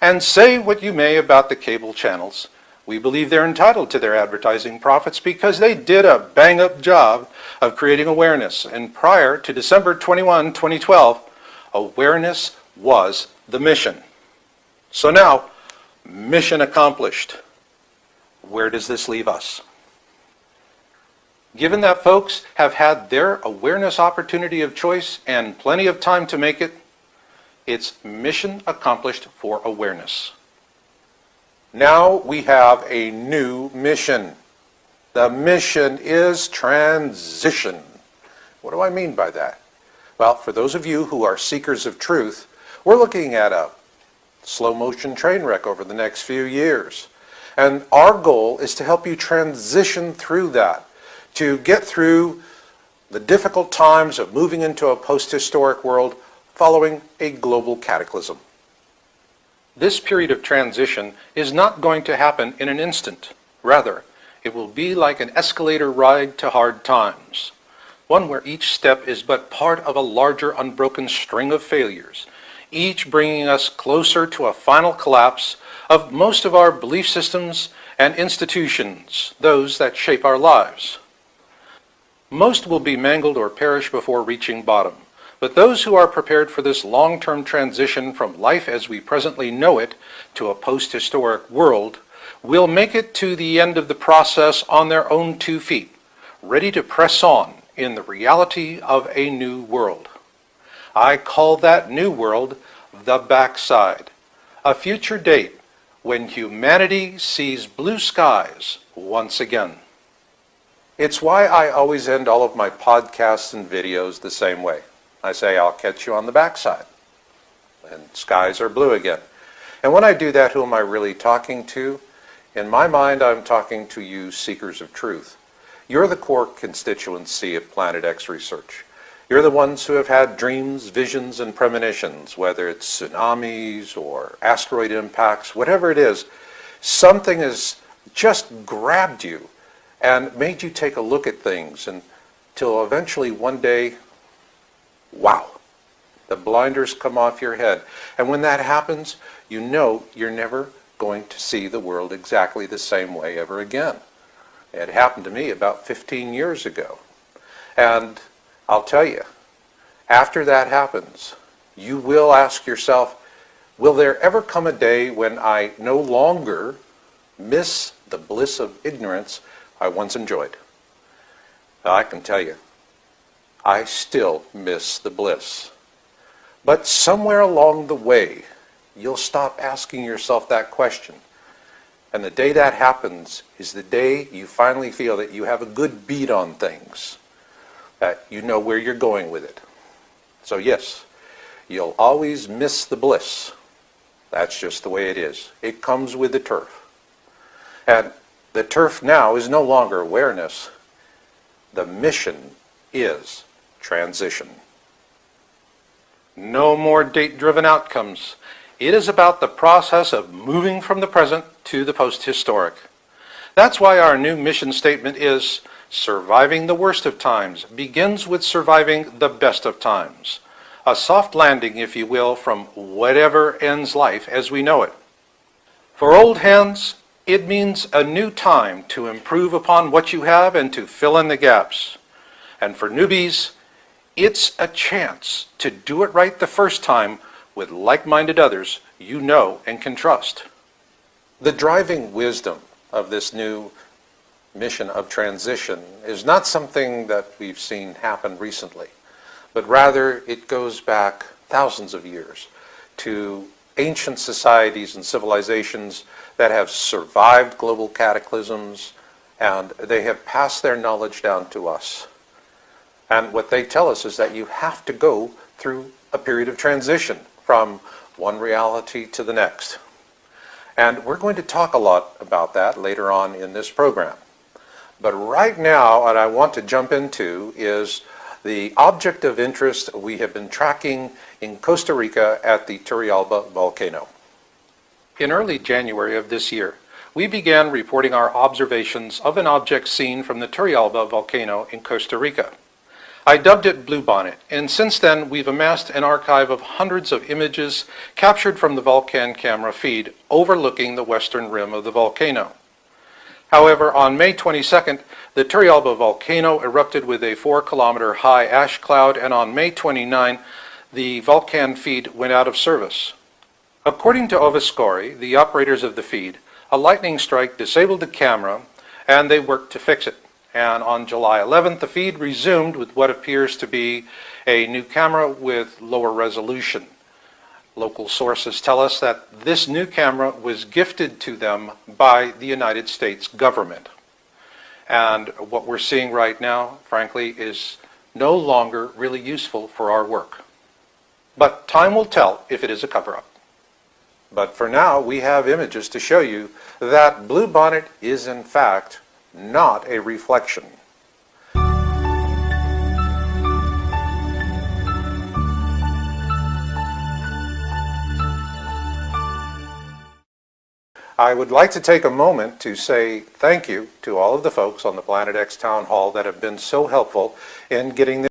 And say what you may about the cable channels, we believe they're entitled to their advertising profits because they did a bang-up job of creating awareness. And prior to December 21, 2012, awareness was the mission. So now, mission accomplished. Where does this leave us? Given that folks have had their awareness opportunity of choice and plenty of time to make it, it's mission accomplished for awareness. Now we have a new mission. The mission is transition. What do I mean by that? Well, for those of you who are seekers of truth, we're looking at a slow motion train wreck over the next few years. And our goal is to help you transition through that, to get through the difficult times of moving into a post-historic world following a global cataclysm. This period of transition is not going to happen in an instant. Rather, it will be like an escalator ride to hard times, one where each step is but part of a larger unbroken string of failures, each bringing us closer to a final collapse of most of our belief systems and institutions, those that shape our lives. Most will be mangled or perish before reaching bottom, but those who are prepared for this long-term transition from life as we presently know it to a post-historic world will make it to the end of the process on their own 2 feet, ready to press on in the reality of a new world. I call that new world the backside, a future date when humanity sees blue skies once again. It's why I always end all of my podcasts and videos the same way. I say, I'll catch you on the backside, and skies are blue again. And when I do that, who am I really talking to? In my mind, I'm talking to you seekers of truth. You're the core constituency of Planet X research. You're the ones who have had dreams, visions, and premonitions, whether it's tsunamis or asteroid impacts, whatever it is. Something has just grabbed you and made you take a look at things until eventually one day, wow, the blinders come off your head. And when that happens, you know you're never going to see the world exactly the same way ever again. It happened to me about 15 years ago. And I'll tell you, after that happens, you will ask yourself, will there ever come a day when I no longer miss the bliss of ignorance I once enjoyed? I can tell you, I still miss the bliss. But somewhere along the way, you'll stop asking yourself that question. And the day that happens is the day you finally feel that you have a good beat on things, that you know where you're going with it. So yes, you'll always miss the bliss. That's just the way it is. It comes with the turf. And the turf now is no longer awareness. The mission is transition. No more date-driven outcomes. It is about the process of moving from the present to the post-historic. That's why our new mission statement is, surviving the worst of times begins with surviving the best of times. A soft landing, if you will, from whatever ends life as we know it. For old hands, it means a new time to improve upon what you have and to fill in the gaps. And for newbies, it's a chance to do it right the first time with like-minded others you know and can trust. The driving wisdom of this new mission of transition is not something that we've seen happen recently, but rather it goes back thousands of years to ancient societies and civilizations that have survived global cataclysms, and they have passed their knowledge down to us. And what they tell us is that you have to go through a period of transition from one reality to the next. And we're going to talk a lot about that later on in this program. But right now, what I want to jump into is the object of interest we have been tracking in Costa Rica at the Turrialba volcano. In early January of this year, we began reporting our observations of an object seen from the Turrialba volcano in Costa Rica. I dubbed it Bluebonnet, and since then we've amassed an archive of hundreds of images captured from the Vulcan camera feed overlooking the western rim of the volcano. However, on May 22nd, the Turrialba volcano erupted with a 4-kilometer high ash cloud, and on May 29, the Vulcan feed went out of service. According to Oviscori, the operators of the feed, a lightning strike disabled the camera, and they worked to fix it. And on July 11th, the feed resumed with what appears to be a new camera with lower resolution. Local sources tell us that this new camera was gifted to them by the United States government. And what we're seeing right now, frankly, is no longer really useful for our work. But time will tell if it is a cover-up. But for now, we have images to show you that bluebonnet is in fact not a reflection. I would like to take a moment to say thank you to all of the folks on the Planet X Town Hall that have been so helpful in getting